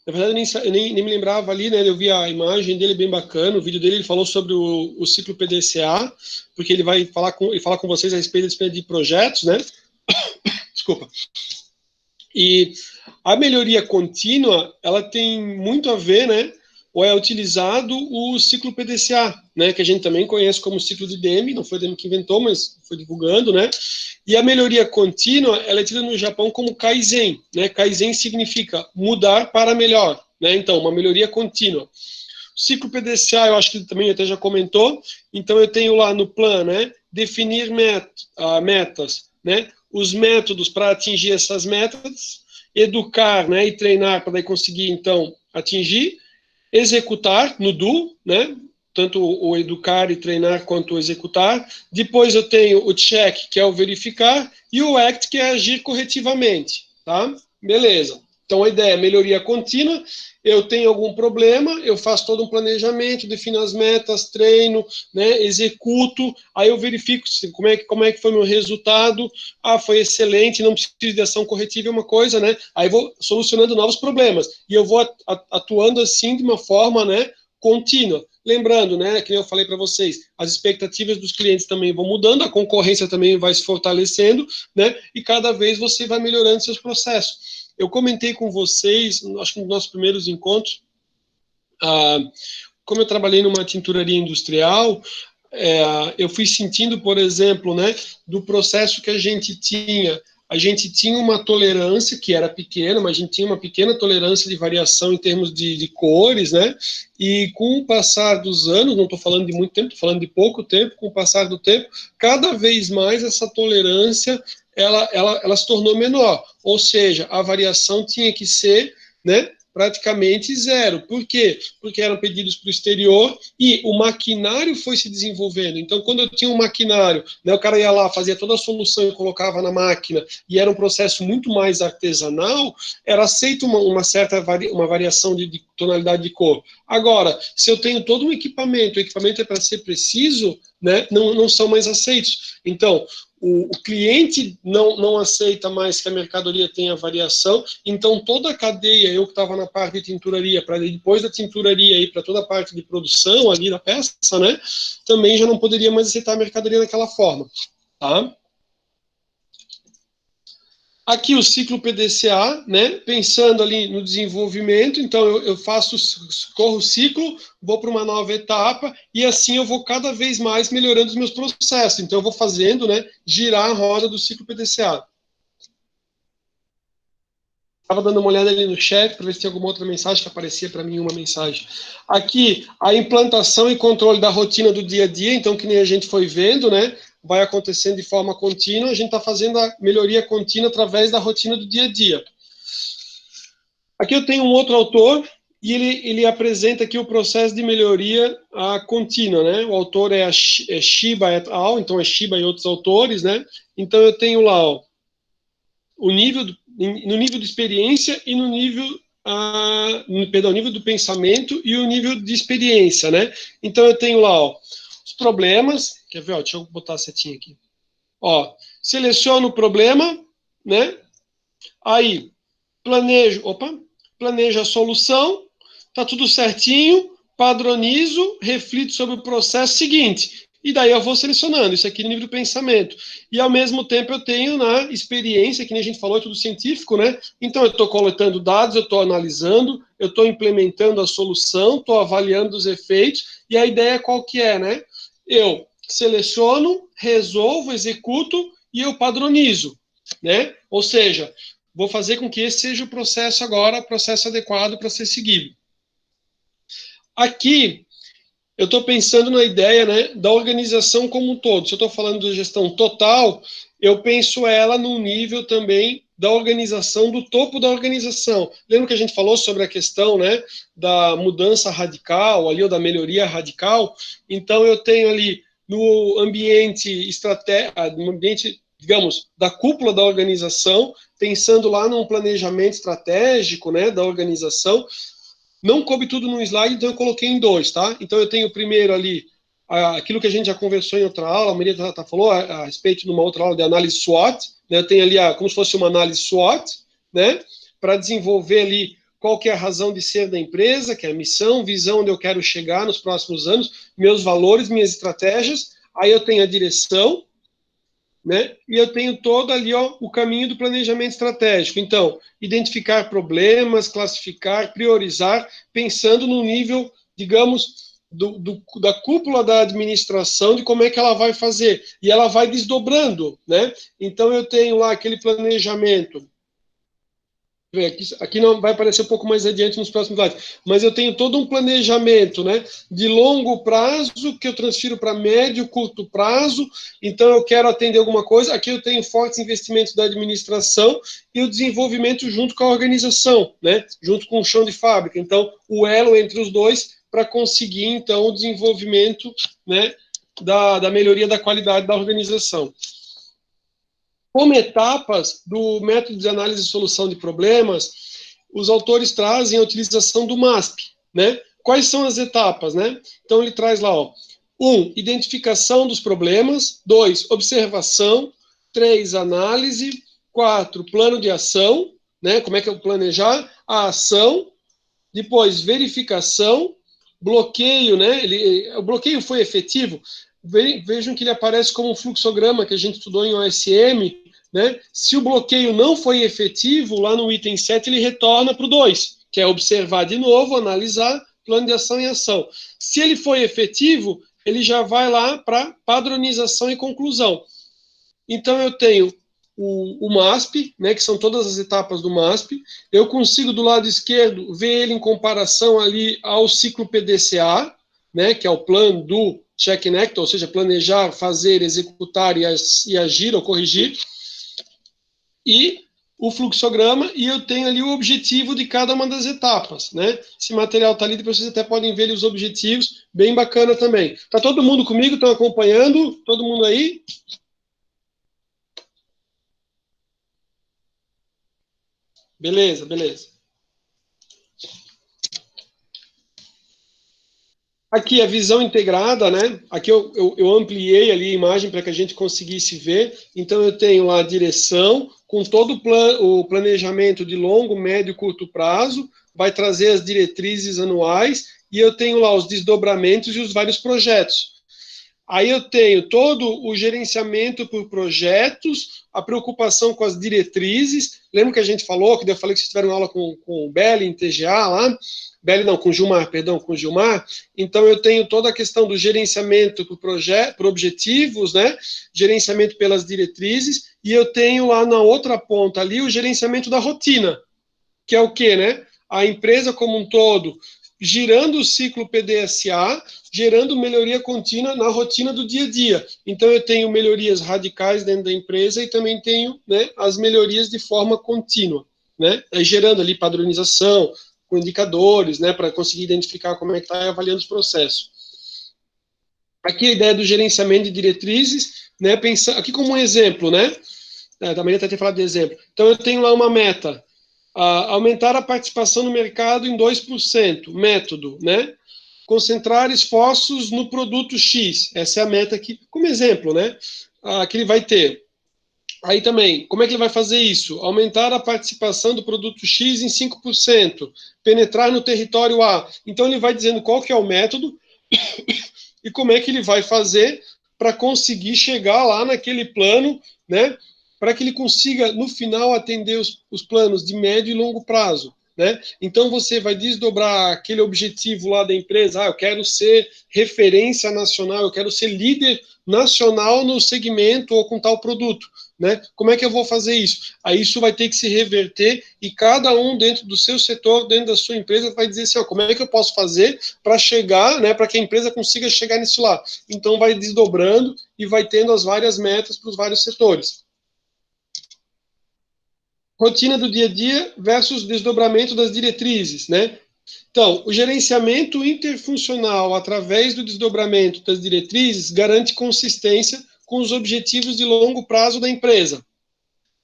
Na verdade, eu nem me lembrava ali, né? Eu vi a imagem dele bem bacana, o vídeo dele, ele falou sobre o ciclo PDCA, porque ele fala com vocês a respeito de projetos, né? Desculpa. E a melhoria contínua, ela tem muito a ver, né? Ou é utilizado o ciclo PDCA, né? Que a gente também conhece como ciclo de Demi, não foi o Demi que inventou, mas foi divulgando, né? E a melhoria contínua, ela é tida no Japão como Kaizen, né? Kaizen significa mudar para melhor, né? Então, uma melhoria contínua. O ciclo PDCA, eu acho que também até já comentou. Então, eu tenho lá no plano, né? Definir metas, né? Os métodos para atingir essas metas, educar, né? E treinar para daí conseguir, então, atingir, executar no do, né? Tanto o educar e treinar quanto o executar. Depois eu tenho o check, que é o verificar, e o act, que é agir corretivamente, tá? Beleza. Então a ideia é melhoria contínua. Eu tenho algum problema, eu faço todo um planejamento, defino as metas, treino, né, executo, aí eu verifico como é que foi meu resultado. Ah, foi excelente, não preciso de ação corretiva, é uma coisa, né? Aí vou solucionando novos problemas. E eu vou atuando assim de uma forma, né, contínua. Lembrando, né, que eu falei para vocês, as expectativas dos clientes também vão mudando, a concorrência também vai se fortalecendo, né, e cada vez você vai melhorando seus processos. Eu comentei com vocês, acho que nos nossos primeiros encontros, como eu trabalhei numa tinturaria industrial, eu fui sentindo, por exemplo, né, do processo que a gente tinha uma tolerância que era pequena, mas a gente tinha uma pequena tolerância de variação em termos de cores, né? E com o passar dos anos, não estou falando de muito tempo, estou falando de pouco tempo, com o passar do tempo, cada vez mais essa tolerância ela se tornou menor. Ou seja, a variação tinha que ser, né, praticamente zero. Por quê? Porque eram pedidos para o exterior e o maquinário foi se desenvolvendo. Então, quando eu tinha um maquinário, né, o cara ia lá, fazia toda a solução e colocava na máquina, e era um processo muito mais artesanal, era aceito uma certa variação de tonalidade de cor. Agora, se eu tenho todo um equipamento, o equipamento é para ser preciso, né, não são mais aceitos. Então, o cliente não aceita mais que a mercadoria tenha variação, então toda a cadeia, eu que estava na parte de tinturaria, para depois da tinturaria ir para toda a parte de produção ali da peça, né, também já não poderia mais aceitar a mercadoria daquela forma, tá? Aqui o ciclo PDCA, né, pensando ali no desenvolvimento, então eu corro o ciclo, vou para uma nova etapa, e assim eu vou cada vez mais melhorando os meus processos. Então eu vou fazendo, né, girar a roda do ciclo PDCA. Estava dando uma olhada ali no chat para ver se tem alguma outra mensagem que aparecia para mim, uma mensagem. Aqui, a implantação e controle da rotina do dia a dia, então que nem a gente foi vendo, né, vai acontecendo de forma contínua, a gente está fazendo a melhoria contínua através da rotina do dia a dia. Aqui eu tenho um outro autor, e ele apresenta aqui o processo de melhoria contínua, né? O autor é Shiba et al., então é Shiba e outros autores, né? Então eu tenho lá, ó, no nível de experiência e no nível nível do pensamento e o nível de experiência, né? Então eu tenho lá, ó, os problemas, quer ver, ó, deixa eu botar a setinha aqui. Ó, seleciono o problema, né? Aí planejo a solução, tá tudo certinho, padronizo, reflito sobre o processo seguinte. E daí eu vou selecionando, isso aqui no nível do pensamento. E ao mesmo tempo eu tenho na experiência, que nem a gente falou, é tudo científico, né? Então eu estou coletando dados, eu estou analisando, eu estou implementando a solução, estou avaliando os efeitos, e a ideia qual que é, né? Eu seleciono, resolvo, executo e eu padronizo, né? Ou seja, vou fazer com que esse seja o processo agora, o processo adequado para ser seguido. Aqui, eu estou pensando na ideia, né, da organização como um todo. Se eu estou falando de gestão total, eu penso ela num nível também da organização, do topo da organização. Lembra que a gente falou sobre a questão, né, da mudança radical, ali, ou da melhoria radical? Então, eu tenho ali no ambiente no ambiente, digamos, da cúpula da organização, pensando lá num planejamento estratégico, né, da organização. Não coube tudo num slide, então eu coloquei em dois, tá? Então eu tenho primeiro ali aquilo que a gente já conversou em outra aula, a Maria falou a respeito de uma outra aula de análise SWOT, né? Eu tenho ali como se fosse uma análise SWOT, né? Para desenvolver ali qual que é a razão de ser da empresa, que é a missão, visão onde eu quero chegar nos próximos anos, meus valores, minhas estratégias. Aí eu tenho a direção, né? E eu tenho todo ali, ó, o caminho do planejamento estratégico. Então, identificar problemas, classificar, priorizar, pensando no nível, digamos, da cúpula da administração, de como é que ela vai fazer. E ela vai desdobrando, né? Então, eu tenho lá aquele planejamento. Aqui não vai aparecer um pouco mais adiante nos próximos slides, mas eu tenho todo um planejamento, né, de longo prazo que eu transfiro para médio, curto prazo. Então eu quero atender alguma coisa. Aqui eu tenho fortes investimentos da administração e o desenvolvimento junto com a organização, né, junto com o chão de fábrica. Então o elo entre os dois para conseguir então o desenvolvimento, né, da melhoria da qualidade da organização. Como etapas do método de análise e solução de problemas, os autores trazem a utilização do MASP, né? Quais são as etapas, né? Então ele traz lá, ó, 1, identificação dos problemas, 2, observação, 3, análise, 4, plano de ação, né? Como é que eu planejar a ação, depois verificação, bloqueio, né? O bloqueio foi efetivo. Vejam que ele aparece como um fluxograma que a gente estudou em OSM, né? Se o bloqueio não foi efetivo, lá no item 7 ele retorna para o 2, que é observar de novo, analisar, plano de ação e ação. Se ele foi efetivo, ele já vai lá para padronização e conclusão. Então eu tenho o MASP, né, que são todas as etapas do MASP. Eu consigo do lado esquerdo ver ele em comparação ali ao ciclo PDCA, né, que é o plano do Check and Act, ou seja, planejar, fazer, executar e agir ou corrigir. E o fluxograma, e eu tenho ali o objetivo de cada uma das etapas, né? Esse material está ali, depois vocês até podem ver os objetivos, bem bacana também. Tá todo mundo comigo? Estão acompanhando? Todo mundo aí? Beleza, beleza. Aqui a visão integrada, né? Aqui eu ampliei ali a imagem para que a gente conseguisse ver. Então eu tenho lá a direção com todo o planejamento de longo, médio e curto prazo, vai trazer as diretrizes anuais e eu tenho lá os desdobramentos e os vários projetos. Aí eu tenho todo o gerenciamento por projetos, a preocupação com as diretrizes. Lembra que a gente falou, que eu falei que vocês tiveram aula com o Belli em TGA lá? Belli não, com Gilmar, perdão, com Gilmar. Então eu tenho toda a questão do gerenciamento por objetivos, né? Gerenciamento pelas diretrizes, e eu tenho lá na outra ponta ali o gerenciamento da rotina, que é o quê, né? A empresa como um todo girando o ciclo PDSA, gerando melhoria contínua na rotina do dia a dia. Então, eu tenho melhorias radicais dentro da empresa e também tenho, né, as melhorias de forma contínua, né, gerando ali padronização, com indicadores, né, para conseguir identificar como é que está avaliando os processos. Aqui a ideia do gerenciamento de diretrizes, né, pensar, aqui como um exemplo, né, também até ter falado de exemplo. Então, eu tenho lá uma meta, aumentar a participação no mercado em 2%, método, né? Concentrar esforços no produto X, essa é a meta aqui, como exemplo, né? Que ele vai ter. Aí também, como é que ele vai fazer isso? Aumentar a participação do produto X em 5%, penetrar no território A. Então ele vai dizendo qual que é o método e como é que ele vai fazer para conseguir chegar lá naquele plano, né? Para que ele consiga, no final, atender os planos de médio e longo prazo, né? Então, você vai desdobrar aquele objetivo lá da empresa, eu quero ser referência nacional, eu quero ser líder nacional no segmento ou com tal produto, né? Como é que eu vou fazer isso? Aí isso vai ter que se reverter e cada um dentro do seu setor, dentro da sua empresa, vai dizer assim, como é que eu posso fazer para chegar, né, para que a empresa consiga chegar nisso lá? Então, vai desdobrando e vai tendo as várias metas para os vários setores. Rotina do dia a dia versus desdobramento das diretrizes, né? Então, o gerenciamento interfuncional através do desdobramento das diretrizes garante consistência com os objetivos de longo prazo da empresa.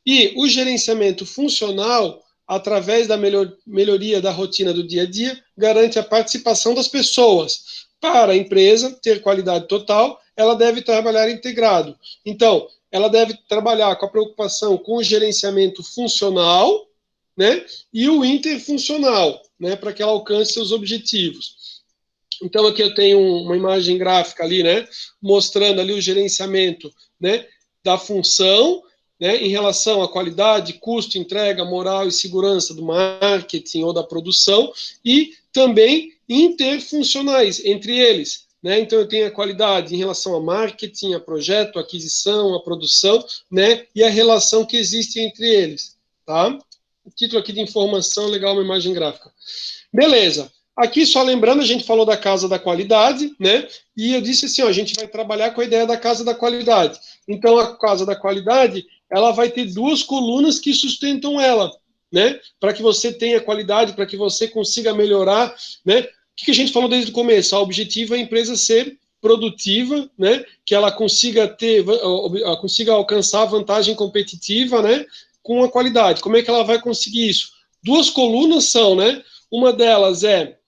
E o gerenciamento funcional, através da melhoria da rotina do dia a dia, garante a participação das pessoas. Para a empresa ter qualidade total, ela deve trabalhar integrado. Então, ela deve trabalhar com a preocupação com o gerenciamento funcional, né, e o interfuncional, né, para que ela alcance seus objetivos. Então, aqui eu tenho uma imagem gráfica ali, né, mostrando ali o gerenciamento, né, da função, né, em relação à qualidade, custo, entrega, moral e segurança do marketing ou da produção, e também interfuncionais entre eles, né? Então, eu tenho a qualidade em relação a marketing, a projeto, a aquisição, a produção, né, e a relação que existe entre eles, tá? O título aqui de informação, legal, uma imagem gráfica. Beleza. Aqui, só lembrando, a gente falou da casa da qualidade, né? E eu disse assim, ó, a gente vai trabalhar com a ideia da casa da qualidade. Então, a casa da qualidade, ela vai ter duas colunas que sustentam ela, né? Para que você tenha qualidade, para que você consiga melhorar, né? O que a gente falou desde o começo? O objetivo é a empresa ser produtiva, né? Que ela consiga ter, consiga alcançar a vantagem competitiva, né? Com a qualidade. Como é que ela vai conseguir isso? Duas colunas são, né? Uma delas é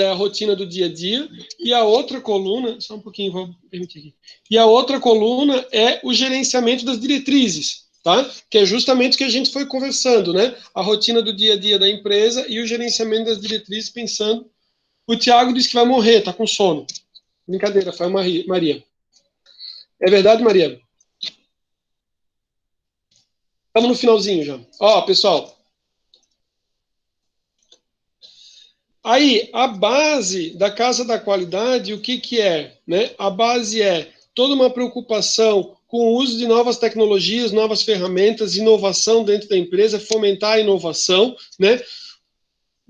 a rotina do dia a dia, e a outra coluna, só um pouquinho, vou permitir aqui. E a outra coluna é o gerenciamento das diretrizes, tá? Que é justamente o que a gente foi conversando, né? A rotina do dia a dia da empresa e o gerenciamento das diretrizes, pensando. O Tiago disse que vai morrer, tá com sono. Brincadeira, foi a Maria. É verdade, Maria? Estamos no finalzinho já. Ó, pessoal. Aí, a base da Casa da Qualidade, o que é? Né? A base é toda uma preocupação com o uso de novas tecnologias, novas ferramentas, inovação dentro da empresa, fomentar a inovação, né?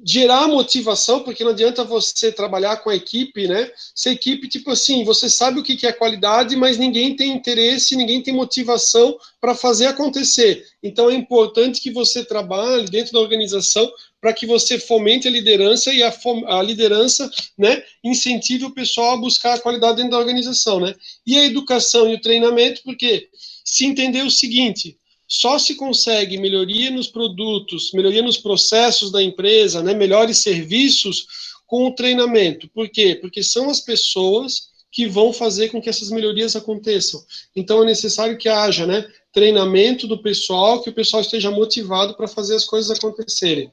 Gerar motivação, porque não adianta você trabalhar com a equipe, né? Se a equipe, tipo assim, você sabe o que é qualidade, mas ninguém tem interesse, ninguém tem motivação para fazer acontecer. Então é importante que você trabalhe dentro da organização para que você fomente a liderança e a liderança, né, incentive o pessoal a buscar a qualidade dentro da organização, né? E a educação e o treinamento, porque se entender o seguinte, só se consegue melhoria nos produtos, melhoria nos processos da empresa, né, melhores serviços com o treinamento. Por quê? Porque são as pessoas que vão fazer com que essas melhorias aconteçam. Então é necessário que haja, né, treinamento do pessoal, que o pessoal esteja motivado para fazer as coisas acontecerem.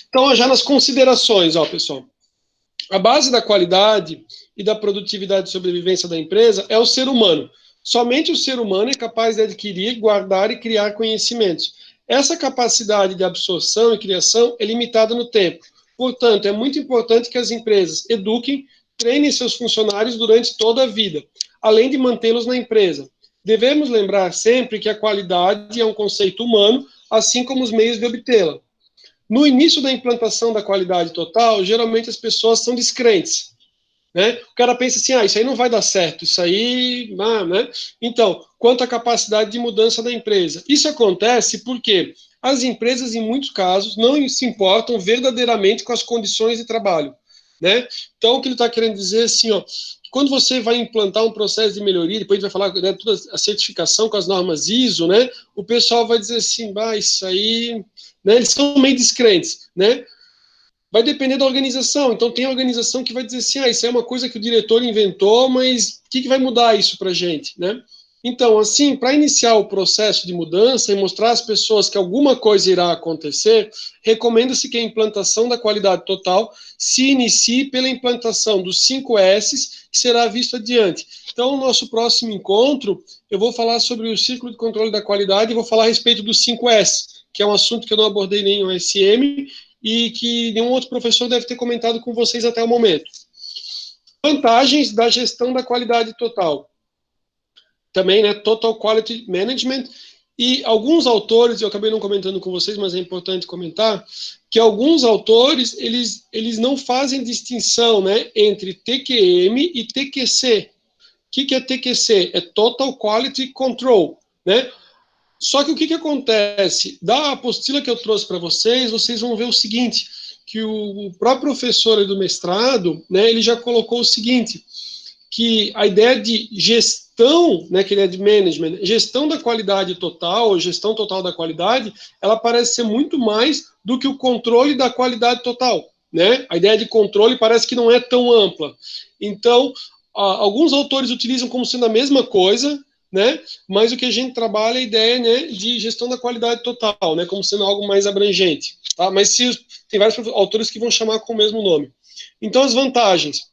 Então, já nas considerações, ó, pessoal, a base da qualidade e da produtividade e sobrevivência da empresa é o ser humano. Somente o ser humano é capaz de adquirir, guardar e criar conhecimentos. Essa capacidade de absorção e criação é limitada no tempo. Portanto, é muito importante que as empresas eduquem, treinem seus funcionários durante toda a vida, além de mantê-los na empresa. Devemos lembrar sempre que a qualidade é um conceito humano, assim como os meios de obtê-la. No início da implantação da qualidade total, geralmente as pessoas são descrentes. Né? O cara pensa assim, isso aí não vai dar certo, isso aí... né? Então, quanto à capacidade de mudança da empresa. Isso acontece porque as empresas, em muitos casos, não se importam verdadeiramente com as condições de trabalho. Né? Então, o que ele está querendo dizer assim, quando você vai implantar um processo de melhoria, depois a gente vai falar, né, toda a certificação com as normas ISO, né, o pessoal vai dizer assim, isso aí... Né, eles são meio descrentes, né? Vai depender da organização. Então, tem organização que vai dizer assim, isso é uma coisa que o diretor inventou, mas o que vai mudar isso para a gente, né? Então, assim, para iniciar o processo de mudança e mostrar às pessoas que alguma coisa irá acontecer, recomenda-se que a implantação da qualidade total se inicie pela implantação dos 5 S's, que será visto adiante. Então, no nosso próximo encontro, eu vou falar sobre o ciclo de controle da qualidade e vou falar a respeito dos 5 S, que é um assunto que eu não abordei nem no SM e que nenhum outro professor deve ter comentado com vocês até o momento. Vantagens da gestão da qualidade total. Também, né, Total Quality Management. E alguns autores, eu acabei não comentando com vocês, mas é importante comentar, que alguns autores, eles não fazem distinção, né, entre TQM e TQC. O que é TQC? É Total Quality Control, né? Só que o que acontece? Da apostila que eu trouxe para vocês, vocês vão ver o seguinte, que o próprio professor do mestrado, né, ele já colocou o seguinte, que a ideia de gestão, né, que ele é de management, gestão da qualidade total, gestão total da qualidade, ela parece ser muito mais do que o controle da qualidade total, né? A ideia de controle parece que não é tão ampla. Então, alguns autores utilizam como sendo a mesma coisa, né? Mas o que a gente trabalha é a ideia, né, de gestão da qualidade total, né, como sendo algo mais abrangente, tá? Mas tem vários autores que vão chamar com o mesmo nome. Então, as vantagens: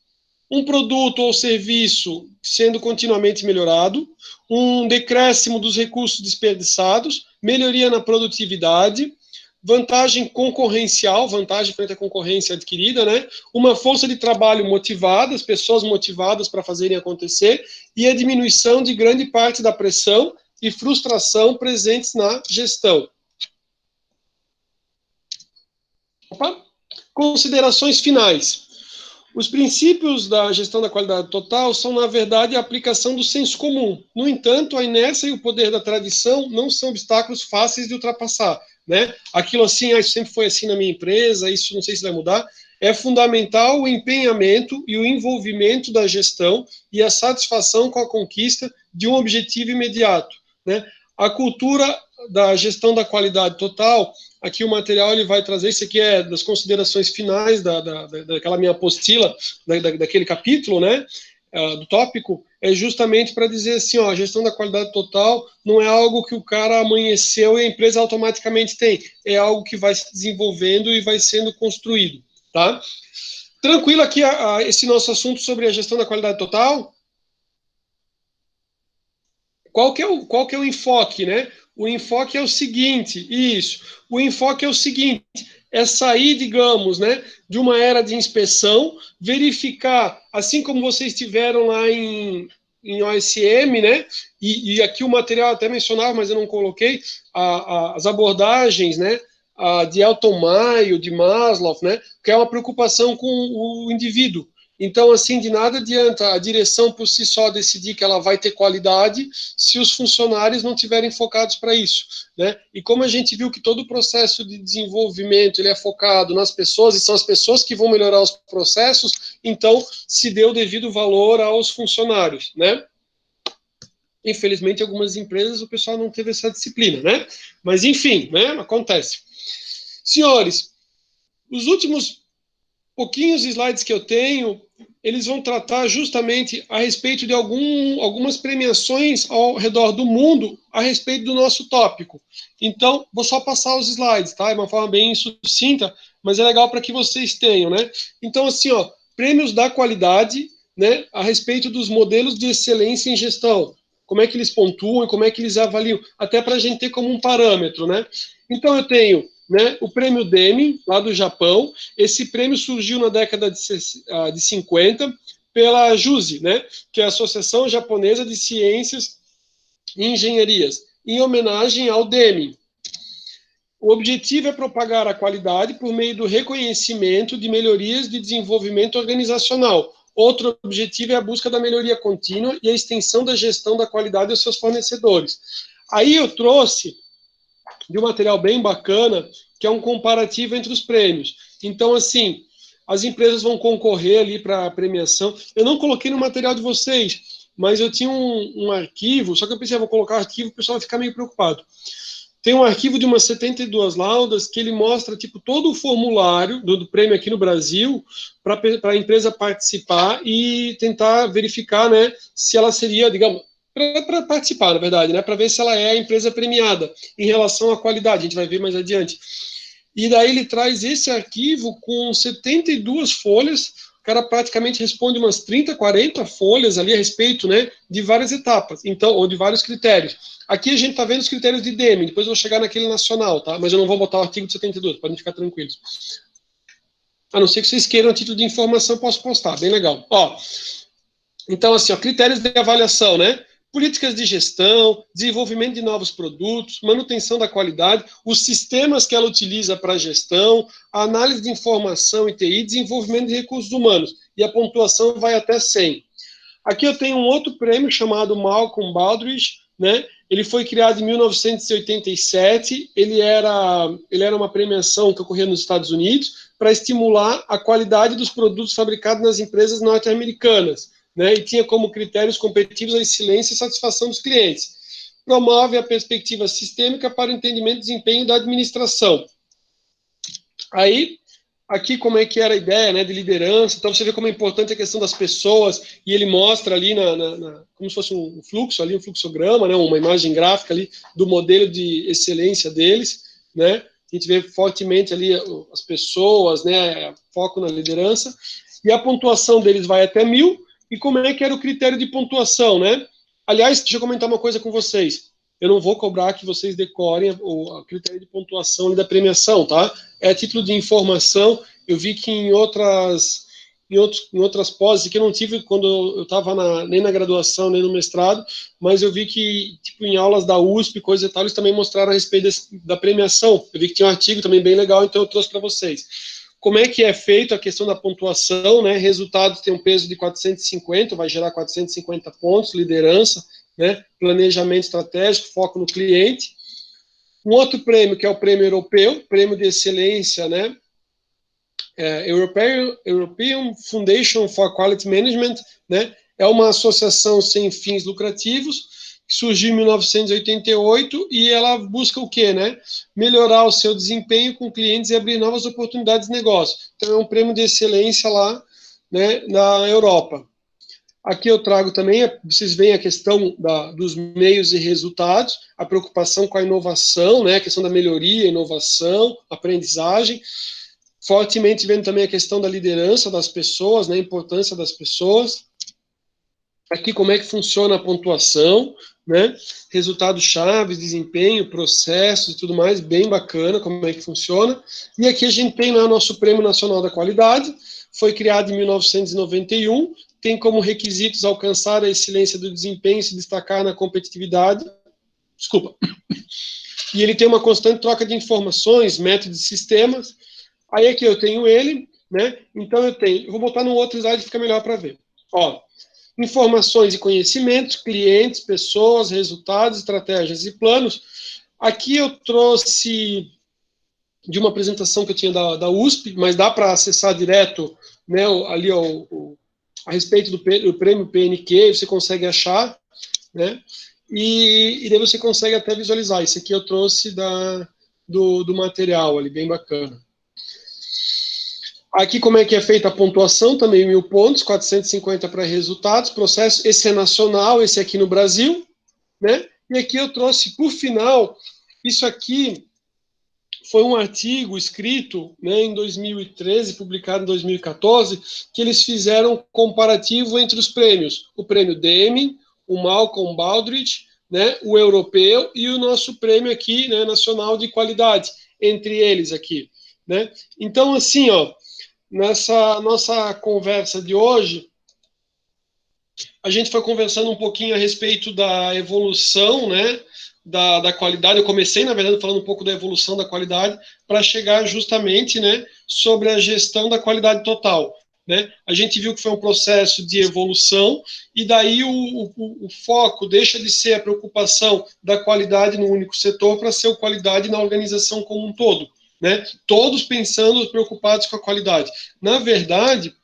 um produto ou serviço sendo continuamente melhorado, um decréscimo dos recursos desperdiçados, melhoria na produtividade, vantagem concorrencial, vantagem frente à concorrência adquirida, né? Uma força de trabalho motivada, as pessoas motivadas para fazerem acontecer, e a diminuição de grande parte da pressão e frustração presentes na gestão. Opa. Considerações finais. Os princípios da gestão da qualidade total são, na verdade, a aplicação do senso comum. No entanto, a inércia e o poder da tradição não são obstáculos fáceis de ultrapassar, né? Aquilo assim, isso sempre foi assim na minha empresa, isso não sei se vai mudar. É fundamental o empenhamento e o envolvimento da gestão e a satisfação com a conquista de um objetivo imediato, né? A cultura da gestão da qualidade total, aqui o material ele vai trazer, isso aqui é das considerações finais daquela minha apostila, daquele capítulo, né, do tópico, é justamente para dizer assim, ó, a gestão da qualidade total não é algo que o cara amanheceu e a empresa automaticamente tem, é algo que vai se desenvolvendo e vai sendo construído, tá? Tranquilo aqui esse nosso assunto sobre a gestão da qualidade total? Qual que é o enfoque, né? O enfoque é o seguinte, o enfoque é o seguinte, é sair, digamos, né, de uma era de inspeção, verificar, assim como vocês tiveram lá em OSM, né, e aqui o material até mencionava, mas eu não coloquei, as abordagens, né, de Elton Mayo, de Maslow, né, que é uma preocupação com o indivíduo. Então, assim, de nada adianta a direção por si só decidir que ela vai ter qualidade se os funcionários não tiverem focados para isso, né? E como a gente viu que todo o processo de desenvolvimento ele é focado nas pessoas, e são as pessoas que vão melhorar os processos, então se deu devido valor aos funcionários, né? Infelizmente, em algumas empresas o pessoal não teve essa disciplina, né? Mas, enfim, né? Acontece. Senhores, os últimos pouquinhos slides que eu tenho, eles vão tratar justamente a respeito de algumas premiações ao redor do mundo a respeito do nosso tópico. Então, vou só passar os slides, tá? É uma forma bem sucinta, mas é legal para que vocês tenham, né? Então, assim, ó, prêmios da qualidade, né, a respeito dos modelos de excelência em gestão. Como é que eles pontuam, como é que eles avaliam, até para a gente ter como um parâmetro, né? Então, eu tenho, né, o prêmio Deming, lá do Japão. Esse prêmio surgiu na década de 50 pela JUSE, né, que é a Associação Japonesa de Ciências e Engenharias, em homenagem ao Deming. O objetivo é propagar a qualidade por meio do reconhecimento de melhorias de desenvolvimento organizacional. Outro objetivo é a busca da melhoria contínua e a extensão da gestão da qualidade aos seus fornecedores. Aí eu trouxe de um material bem bacana, que é um comparativo entre os prêmios. Então, assim, as empresas vão concorrer ali para a premiação. Eu não coloquei no material de vocês, mas eu tinha um arquivo, só que eu pensei, vou colocar arquivo, o pessoal vai ficar meio preocupado. Tem um arquivo de umas 72 laudas que ele mostra tipo todo o formulário do prêmio aqui no Brasil para a empresa participar e tentar verificar, né, se ela seria, digamos, para participar, na verdade, né, para ver se ela é a empresa premiada em relação à qualidade. A gente vai ver mais adiante. E daí ele traz esse arquivo com 72 folhas. O cara praticamente responde umas 30, 40 folhas ali a respeito, né, de várias etapas, então, ou de vários critérios. Aqui a gente está vendo os critérios de Deming, depois eu vou chegar naquele nacional, tá? Mas eu não vou botar o artigo de 72, podem ficar tranquilos. A não ser que vocês queiram a título de informação, posso postar, bem legal. Ó, então, assim, ó, critérios de avaliação, né? Políticas de gestão, desenvolvimento de novos produtos, manutenção da qualidade, os sistemas que ela utiliza para a gestão, a análise de informação e TI, desenvolvimento de recursos humanos. E a pontuação vai até 100. Aqui eu tenho um outro prêmio chamado Malcolm Baldrige, né? Ele foi criado em 1987, ele era uma premiação que ocorria nos Estados Unidos para estimular a qualidade dos produtos fabricados nas empresas norte-americanas, né? E tinha como critérios competitivos a excelência e satisfação dos clientes. Promove a perspectiva sistêmica para o entendimento e desempenho da administração. Aí, aqui como é que era a ideia, né, de liderança. Então você vê como é importante a questão das pessoas, e ele mostra ali como se fosse um fluxo ali, um fluxograma, né, uma imagem gráfica ali do modelo de excelência deles, né. A gente vê fortemente ali as pessoas, né, foco na liderança, e a pontuação deles vai até 1000. E como é que era o critério de pontuação, né? Aliás, deixa eu comentar uma coisa com vocês. Eu não vou cobrar que vocês decorem o critério de pontuação ali da premiação, tá? É a título de informação. Eu vi que em outras pós, que eu não tive quando eu estava nem na graduação, nem no mestrado, mas eu vi que, tipo, em aulas da USP, coisa e tal, eles também mostraram a respeito da premiação. Eu vi que tinha um artigo também bem legal, então eu trouxe para vocês. Como é que é feito a questão da pontuação, né? Resultados tem um peso de 450, vai gerar 450 pontos, liderança, né? Planejamento estratégico, foco no cliente. Um outro prêmio, que é o prêmio europeu, prêmio de excelência, né? European Foundation for Quality Management, né? É uma associação sem fins lucrativos, que surgiu em 1988 e ela busca o quê, né? Melhorar o seu desempenho com clientes e abrir novas oportunidades de negócio. Então é um prêmio de excelência lá, né, na Europa. Aqui eu trago também, vocês veem a questão dos meios e resultados, a preocupação com a inovação, né, a questão da melhoria, inovação, aprendizagem, fortemente vendo também a questão da liderança das pessoas, né, a importância das pessoas. Aqui como é que funciona a pontuação, né, resultados chaves, desempenho, processos e tudo mais, bem bacana como é que funciona. E aqui a gente tem lá o nosso Prêmio Nacional da Qualidade, foi criado em 1991, tem como requisitos alcançar a excelência do desempenho e se destacar na competitividade. Desculpa. E ele tem uma constante troca de informações, métodos e sistemas. Aí aqui eu tenho ele, né? Então eu vou botar no outro slide, fica melhor para ver. Ó, informações e conhecimentos, clientes, pessoas, resultados, estratégias e planos. Aqui eu trouxe de uma apresentação que eu tinha da USP, mas dá para acessar direto, né, ali a respeito do prêmio PNQ, você consegue achar, né? E daí você consegue até visualizar. Isso aqui eu trouxe do material ali, bem bacana. Aqui como é que é feita a pontuação, também 1000 pontos, 450 para resultados, processo, esse é nacional, esse aqui no Brasil, né? E aqui eu trouxe, por final, isso aqui foi um artigo escrito, né, em 2013, publicado em 2014, que eles fizeram um comparativo entre os prêmios, o prêmio Deming, o Malcolm Baldrige, né, o europeu e o nosso prêmio aqui, né, nacional de qualidade, entre eles aqui, né? Então, assim, ó, nessa nossa conversa de hoje, a gente foi conversando um pouquinho a respeito da evolução, né, da qualidade. Eu comecei, na verdade, falando um pouco da evolução da qualidade, para chegar justamente, né, sobre a gestão da qualidade total. Né? A gente viu que foi um processo de evolução, e daí o foco deixa de ser a preocupação da qualidade no único setor para ser a qualidade na organização como um todo. Né? Todos pensando, preocupados com a qualidade. Na verdade,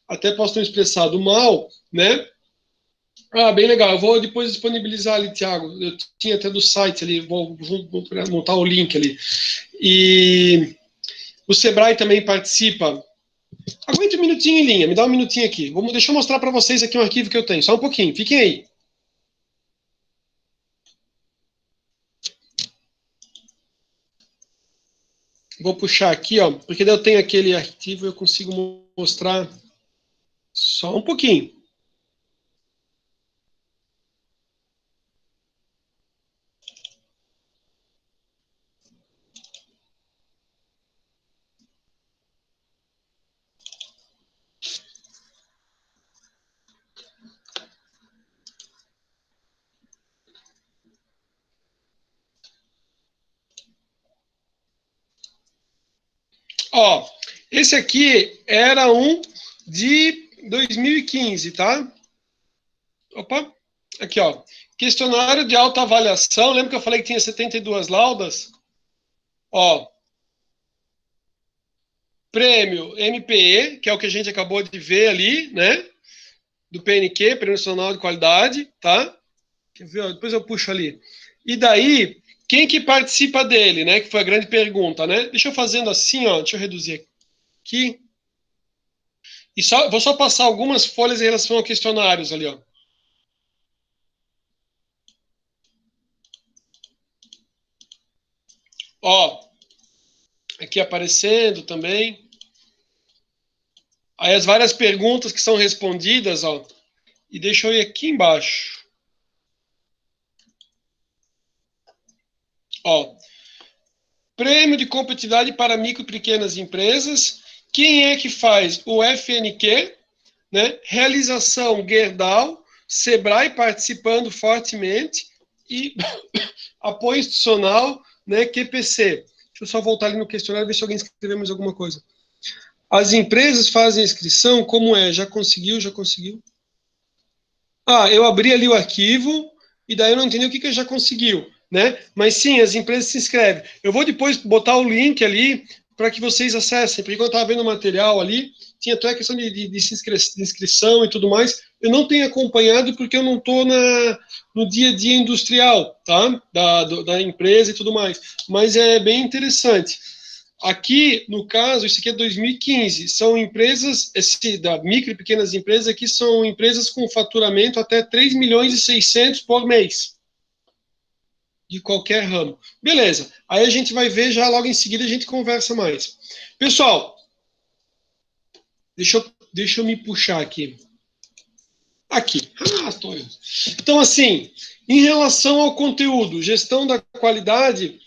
até posso ter expressado mal, né? Ah, bem legal. Eu vou depois disponibilizar ali, Thiago. Eu tinha até do site ali, vou montar o link ali. E o Sebrae também participa. Aguente um minutinho em linha, me dá um minutinho aqui. Deixa eu mostrar para vocês aqui um arquivo que eu tenho, só um pouquinho, fiquem aí. Vou puxar aqui, ó, porque daí eu tenho aquele arquivo e eu consigo mostrar só um pouquinho. Ó, esse aqui era um de 2015, tá? Opa, aqui, ó. Questionário de autoavaliação. Lembra que eu falei que tinha 72 laudas? Ó, prêmio MPE, que é o que a gente acabou de ver ali, né? Do PNQ, Prêmio Nacional de Qualidade, tá? Quer ver? Depois eu puxo ali. E daí, quem que participa dele, né? Que foi a grande pergunta, né? Deixa eu fazendo assim, ó. Deixa eu reduzir aqui. Aqui. E vou só passar algumas folhas em relação a questionários ali, ó. Ó, aqui aparecendo também. Aí as várias perguntas que são respondidas, ó. E deixa eu ir aqui embaixo. Ó, prêmio de competitividade para micro e pequenas empresas. Quem é que faz? O FNQ, né? Realização Gerdau, Sebrae participando fortemente e apoio institucional, né? QPC. Deixa eu só voltar ali no questionário ver se alguém escreveu mais alguma coisa. As empresas fazem inscrição, como é? Já conseguiu? Já conseguiu? Ah, eu abri ali o arquivo e daí eu não entendi o que já conseguiu, né? Mas sim, as empresas se inscrevem. Eu vou depois botar o link ali para que vocês acessem, porque quando eu estava vendo o material ali, tinha até a questão de inscrição e tudo mais. Eu não tenho acompanhado porque eu não estou no dia a dia industrial, tá? Da empresa e tudo mais. Mas é bem interessante. Aqui, no caso, isso aqui é 2015, são empresas, da micro e pequenas empresas aqui são empresas com faturamento até 3 milhões e 600 por mês, de qualquer ramo. Beleza, aí a gente vai ver, já logo em seguida a gente conversa mais. Pessoal, deixa eu me puxar aqui. Aqui. Estou eu. Então, assim, em relação ao conteúdo, gestão da qualidade...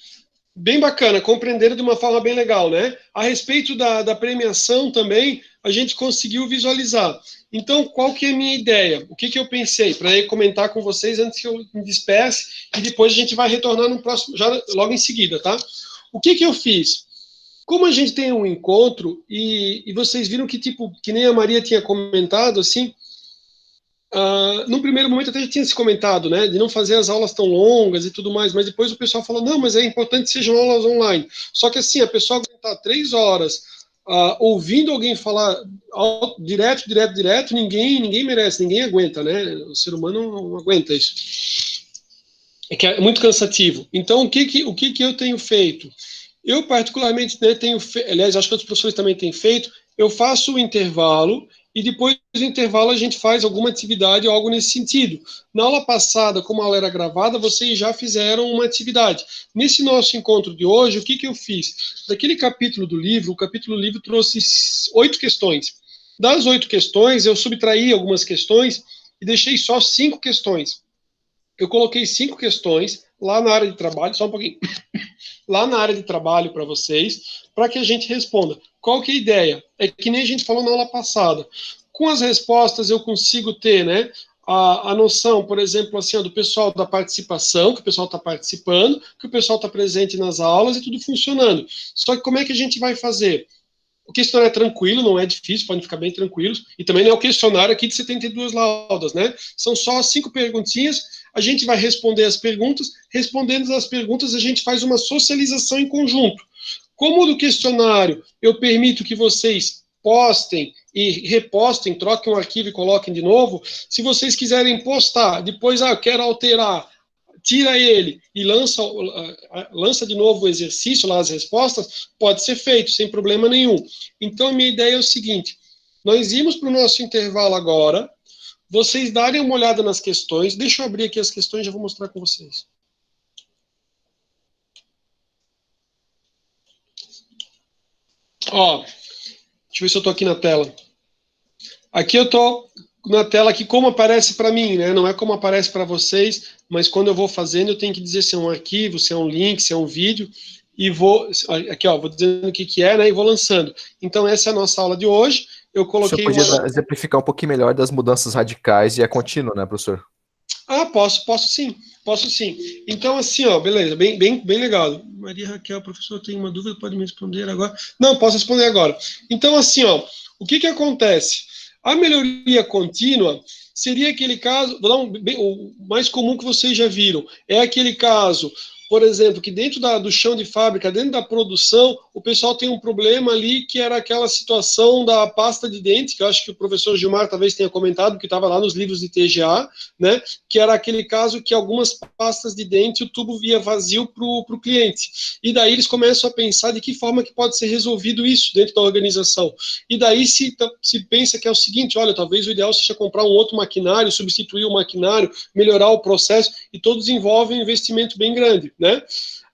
Bem bacana, compreenderam de uma forma bem legal, né? A respeito da premiação também, a gente conseguiu visualizar. Então, qual que é a minha ideia? O que eu pensei? Para comentar com vocês antes que eu me disperse e depois a gente vai retornar no próximo, já logo em seguida, tá? O que eu fiz? Como a gente tem um encontro e vocês viram que, tipo, que nem a Maria tinha comentado, assim, no primeiro momento até já tinha se comentado, né, de não fazer as aulas tão longas e tudo mais, mas depois o pessoal falou, não, mas é importante que sejam aulas online. Só que assim, a pessoa aguentar 3 horas ouvindo alguém falar direto, ninguém merece, ninguém aguenta, né, o ser humano não aguenta isso. É que é muito cansativo. Então, o que eu tenho feito? Eu, particularmente, né, aliás, acho que outros professores também têm feito, eu faço o intervalo e depois do intervalo a gente faz alguma atividade ou algo nesse sentido. Na aula passada, como a aula era gravada, vocês já fizeram uma atividade. Nesse nosso encontro de hoje, o que eu fiz? Daquele capítulo do livro, o capítulo do livro trouxe 8 questões. Das 8 questões, eu subtraí algumas questões e deixei só 5 questões. Eu coloquei 5 questões lá na área de trabalho, só um pouquinho, lá na área de trabalho para vocês, para que a gente responda. Qual que é a ideia? É que nem a gente falou na aula passada. Com as respostas eu consigo ter, né, a noção, por exemplo, assim, do pessoal da participação, que o pessoal está participando, que o pessoal está presente nas aulas e tudo funcionando. Só que como é que a gente vai fazer? O questionário é tranquilo, não é difícil, podem ficar bem tranquilos. E também não é o questionário aqui de 72 laudas, né? São só 5 perguntinhas, a gente vai responder as perguntas. Respondendo as perguntas, a gente faz uma socialização em conjunto. Como no questionário eu permito que vocês postem e repostem, troquem o arquivo e coloquem de novo, se vocês quiserem postar, depois, eu quero alterar, tira ele e lança de novo o exercício, lá as respostas, pode ser feito, sem problema nenhum. Então, a minha ideia é o seguinte, nós íamos para o nosso intervalo agora, vocês darem uma olhada nas questões, deixa eu abrir aqui as questões, já vou mostrar com vocês. Ó, deixa eu ver se eu estou aqui na tela. Aqui eu estou na tela aqui como aparece para mim, né? Não é como aparece para vocês, mas quando eu vou fazendo eu tenho que dizer se é um arquivo, se é um link, se é um vídeo, e vou, aqui ó, vou dizendo o que é, né, e vou lançando. Então essa é a nossa aula de hoje, eu coloquei uma... Você podia exemplificar um pouquinho melhor das mudanças radicais e a contínua, né, professor? Posso sim. Então, assim, ó, beleza, bem legal. Maria Raquel, professor, tem uma dúvida, pode me responder agora? Não, posso responder agora. Então, assim, ó, o que acontece? A melhoria contínua seria aquele caso, vou dar o mais comum que vocês já viram, é aquele caso por exemplo, que dentro do chão de fábrica, dentro da produção, o pessoal tem um problema ali que era aquela situação da pasta de dente, que eu acho que o professor Gilmar talvez tenha comentado, que estava lá nos livros de TGA, né, que era aquele caso que algumas pastas de dente o tubo via vazio para o cliente. E daí eles começam a pensar de que forma que pode ser resolvido isso dentro da organização. E daí se pensa que é o seguinte, olha, talvez o ideal seja comprar um outro maquinário, substituir o maquinário, melhorar o processo, e todos envolvem um investimento bem grande, né?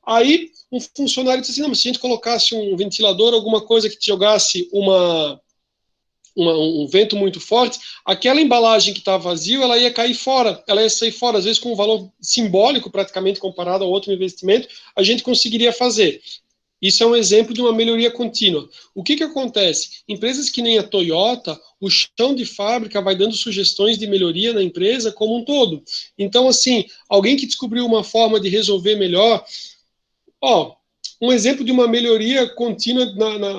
Aí um funcionário disse assim, não, mas se a gente colocasse um ventilador, alguma coisa que te jogasse um vento muito forte, aquela embalagem que está vazia, ela ia cair fora, ela ia sair fora, às vezes com um valor simbólico, praticamente comparado a outro investimento, a gente conseguiria fazer. Isso é um exemplo de uma melhoria contínua. O que acontece? Empresas que nem a Toyota, o chão de fábrica vai dando sugestões de melhoria na empresa como um todo. Então, assim, alguém que descobriu uma forma de resolver melhor, um exemplo de uma melhoria contínua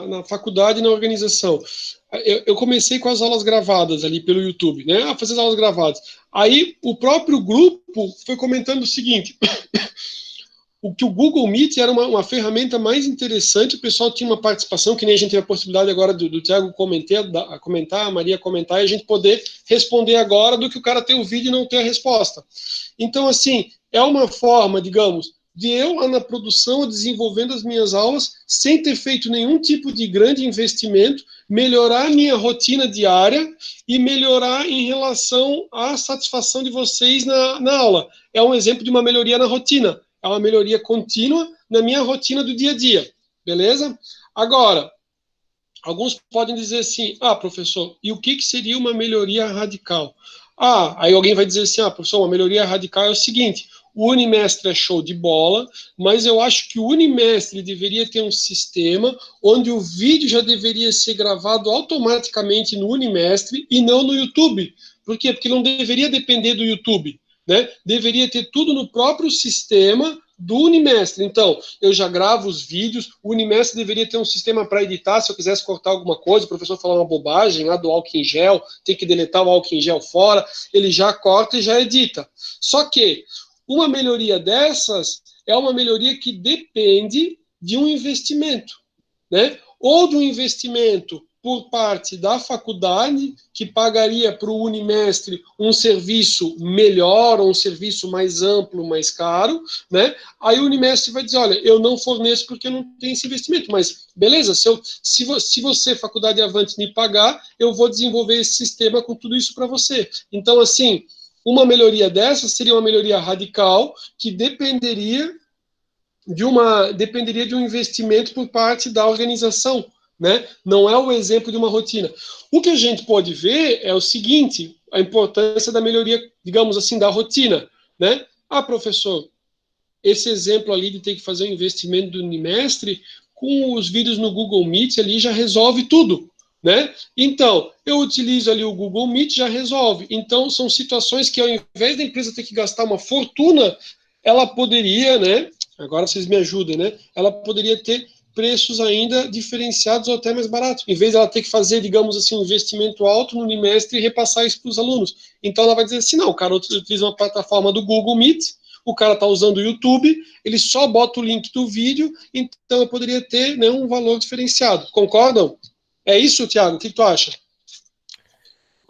na faculdade e na organização. Eu comecei com as aulas gravadas ali pelo YouTube, né? A fazer as aulas gravadas. Aí o próprio grupo foi comentando o seguinte... O que o Google Meet era uma ferramenta mais interessante, o pessoal tinha uma participação, que nem a gente teve a possibilidade agora do Thiago comentar, a Maria comentar, e a gente poder responder agora do que o cara ter o vídeo e não ter a resposta. Então, assim, é uma forma, digamos, de eu lá na produção, desenvolvendo as minhas aulas, sem ter feito nenhum tipo de grande investimento, melhorar a minha rotina diária e melhorar em relação à satisfação de vocês na aula. É um exemplo de uma melhoria na rotina. É uma melhoria contínua na minha rotina do dia a dia, beleza? Agora, alguns podem dizer assim, professor, e o que seria uma melhoria radical? Aí alguém vai dizer assim, professor, uma melhoria radical é o seguinte, o Unimestre é show de bola, mas eu acho que o Unimestre deveria ter um sistema onde o vídeo já deveria ser gravado automaticamente no Unimestre e não no YouTube. Por quê? Porque não deveria depender do YouTube. Né? Deveria ter tudo no próprio sistema do Unimestre. Então, eu já gravo os vídeos, o Unimestre deveria ter um sistema para editar, se eu quisesse cortar alguma coisa, o professor falar uma bobagem lá do álcool em gel, tem que deletar o álcool em gel fora, ele já corta e já edita. Só que uma melhoria dessas é uma melhoria que depende de um investimento, né? Ou de um investimento por parte da faculdade, que pagaria para o Unimestre um serviço melhor, ou um serviço mais amplo, mais caro, né? Aí o Unimestre vai dizer, olha, eu não forneço porque eu não tenho esse investimento, mas beleza, se você, faculdade Avante, me pagar, eu vou desenvolver esse sistema com tudo isso para você. Então, assim, uma melhoria dessa seria uma melhoria radical, que dependeria de um investimento por parte da organização, né? Não é o exemplo de uma rotina. O que a gente pode ver é o seguinte, a importância da melhoria, digamos assim, da rotina, né? Professor, esse exemplo ali de ter que fazer um investimento do Unimestre, com os vídeos no Google Meet ali já resolve tudo, né? Então, eu utilizo ali o Google Meet, já resolve. Então, são situações que ao invés da empresa ter que gastar uma fortuna, ela poderia, né? Agora vocês me ajudem, né? Ela poderia ter preços ainda diferenciados ou até mais baratos, em vez de ela ter que fazer, digamos assim, um investimento alto no Unimestre e repassar isso para os alunos. Então ela vai dizer assim, não, o cara utiliza uma plataforma do Google Meet, o cara está usando o YouTube, ele só bota o link do vídeo, então eu poderia ter, né, um valor diferenciado. Concordam? É isso, Thiago? O que tu acha?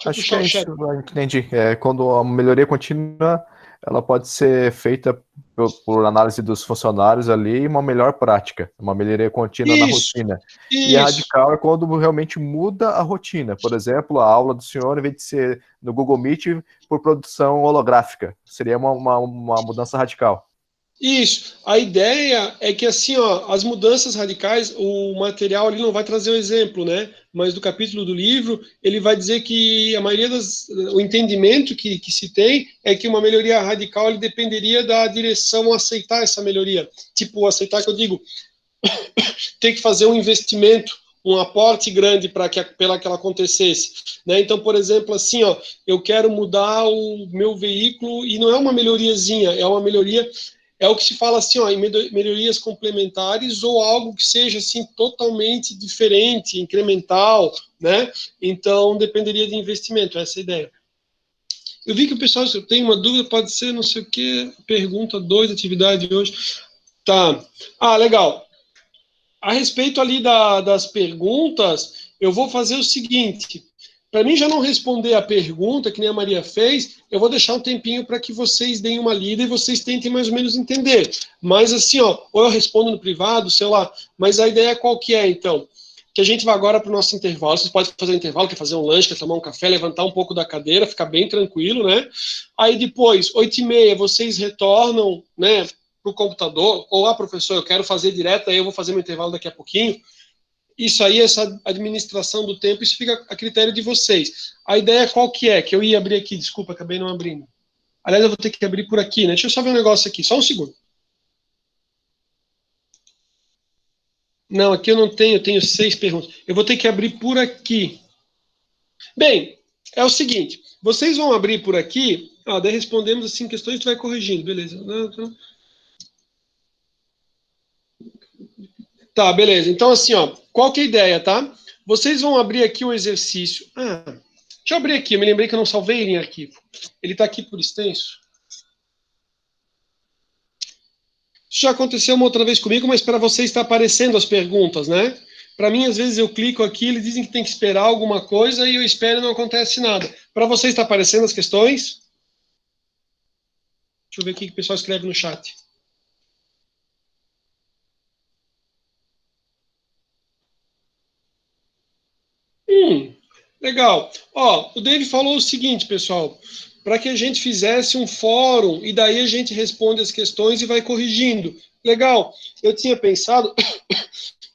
Acho que é isso, eu entendi. Quando a melhoria contínua, ela pode ser feita por análise dos funcionários ali e uma melhor prática, uma melhoria contínua na rotina. E a radical é quando realmente muda a rotina. Por exemplo, a aula do senhor, em vez de ser no Google Meet, por produção holográfica. Seria uma mudança radical. Isso. A ideia é que, assim, as mudanças radicais, o material ali não vai trazer o exemplo, né? Mas do capítulo do livro, ele vai dizer que a maioria o entendimento que se tem é que uma melhoria radical ele dependeria da direção a aceitar essa melhoria. Tipo, aceitar que eu digo, tem que fazer um investimento, um aporte grande para que ela acontecesse, né? Então, por exemplo, assim, eu quero mudar o meu veículo e não é uma melhoriazinha, é uma melhoria. É o que se fala assim, em melhorias complementares ou algo que seja assim totalmente diferente, incremental, né? Então dependeria de investimento, essa é a ideia. Eu vi que o pessoal tem uma dúvida, pode ser não sei o que, pergunta 2, atividade de hoje. Tá. Ah, legal. A respeito ali das perguntas, eu vou fazer o seguinte. Para mim já não responder a pergunta, que nem a Maria fez, eu vou deixar um tempinho para que vocês deem uma lida e vocês tentem mais ou menos entender. Mas assim, ó, ou eu respondo no privado, sei lá. Mas a ideia qual que é, então? Que a gente vai agora para o nosso intervalo. Vocês podem fazer um intervalo, quer fazer um lanche, quer tomar um café, levantar um pouco da cadeira, ficar bem tranquilo, né? Aí depois, 8h30, vocês retornam, né, para o computador, ou, professor, eu quero fazer direto, aí eu vou fazer meu intervalo daqui a pouquinho. Isso aí, essa administração do tempo, isso fica a critério de vocês. A ideia qual que é? Que eu ia abrir aqui, desculpa, acabei não abrindo. Aliás, eu vou ter que abrir por aqui, né? Deixa eu só ver um negócio aqui, só um segundo. Não, aqui eu não tenho, eu tenho 6 perguntas. Eu vou ter que abrir por aqui. Bem, é o seguinte, vocês vão abrir por aqui, daí respondemos assim questões, tu vai corrigindo, beleza. Tá, beleza. Então, assim, ó, qual que é a ideia, tá? Vocês vão abrir aqui o exercício. Deixa eu abrir aqui, eu me lembrei que eu não salvei ele em arquivo. Ele tá aqui por extenso. Isso já aconteceu uma outra vez comigo, mas para vocês está aparecendo as perguntas, né? Para mim, às vezes eu clico aqui, eles dizem que tem que esperar alguma coisa e eu espero e não acontece nada. Para vocês está aparecendo as questões? Deixa eu ver o que o pessoal escreve no chat. Legal. Ó, o David falou o seguinte, pessoal, para que a gente fizesse um fórum e daí a gente responde as questões e vai corrigindo. Legal. Eu tinha pensado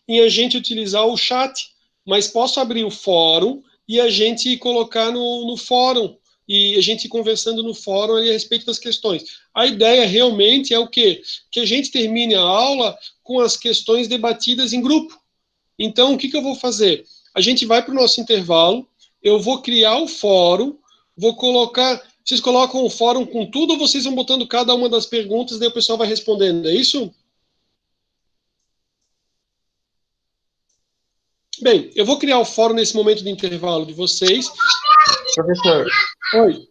em a gente utilizar o chat, mas posso abrir o fórum e a gente colocar no fórum e a gente conversando no fórum ali a respeito das questões. A ideia realmente é o quê? Que a gente termine a aula com as questões debatidas em grupo. Então, o que eu vou fazer? A gente vai para o nosso intervalo, eu vou criar o fórum, vou colocar... Vocês colocam o fórum com tudo ou vocês vão botando cada uma das perguntas e daí o pessoal vai respondendo, é isso? Bem, eu vou criar o fórum nesse momento de intervalo de vocês. Professor. Oi.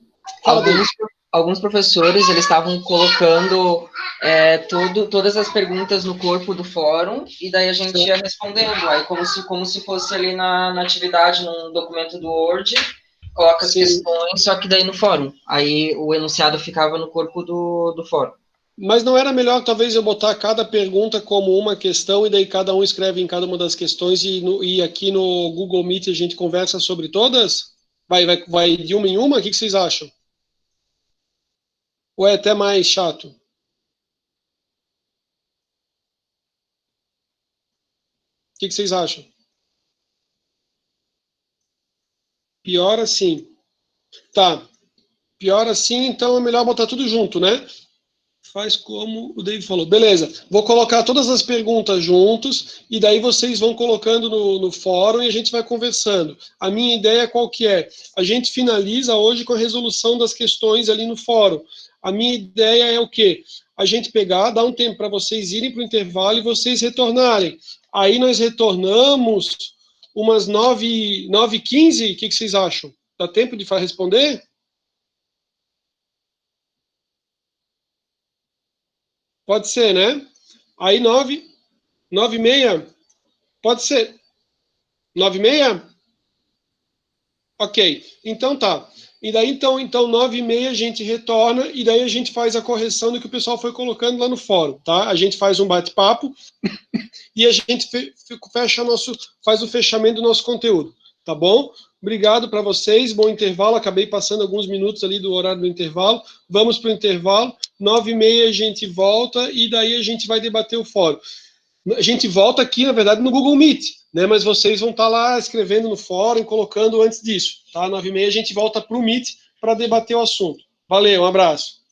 Alguns professores, eles estavam colocando todas as perguntas no corpo do fórum, e daí a gente ia respondendo, aí como se fosse ali na atividade, num documento do Word, coloca as questões, só que daí no fórum. Aí o enunciado ficava no corpo do fórum. Mas não era melhor, talvez, eu botar cada pergunta como uma questão, e daí cada um escreve em cada uma das questões, e aqui no Google Meet a gente conversa sobre todas? Vai de uma em uma? O que vocês acham? Ou é até mais chato? O que vocês acham? Pior assim. Tá. Pior assim, então é melhor botar tudo junto, né? Faz como o David falou. Beleza. Vou colocar todas as perguntas juntos e daí vocês vão colocando no fórum e a gente vai conversando. A minha ideia qual que é? A gente finaliza hoje com a resolução das questões ali no fórum. A minha ideia é o quê? A gente pegar, dar um tempo para vocês irem para o intervalo e vocês retornarem. Aí nós retornamos umas 9h15, o que vocês acham? Dá tempo de responder? Pode ser, né? Aí 9h30, pode ser. 9h30? Ok, então tá. E daí, então 9h30 a gente retorna e daí a gente faz a correção do que o pessoal foi colocando lá no fórum, tá? A gente faz um bate-papo e a gente faz o fechamento do nosso conteúdo, tá bom? Obrigado para vocês, bom intervalo, acabei passando alguns minutos ali do horário do intervalo, vamos para o intervalo, 9h30 a gente volta e daí a gente vai debater o fórum. A gente volta aqui, na verdade, no Google Meet, né? Mas vocês vão estar lá escrevendo no fórum e colocando antes disso, tá? 9h30 a gente volta para o Meet para debater o assunto. Valeu, um abraço.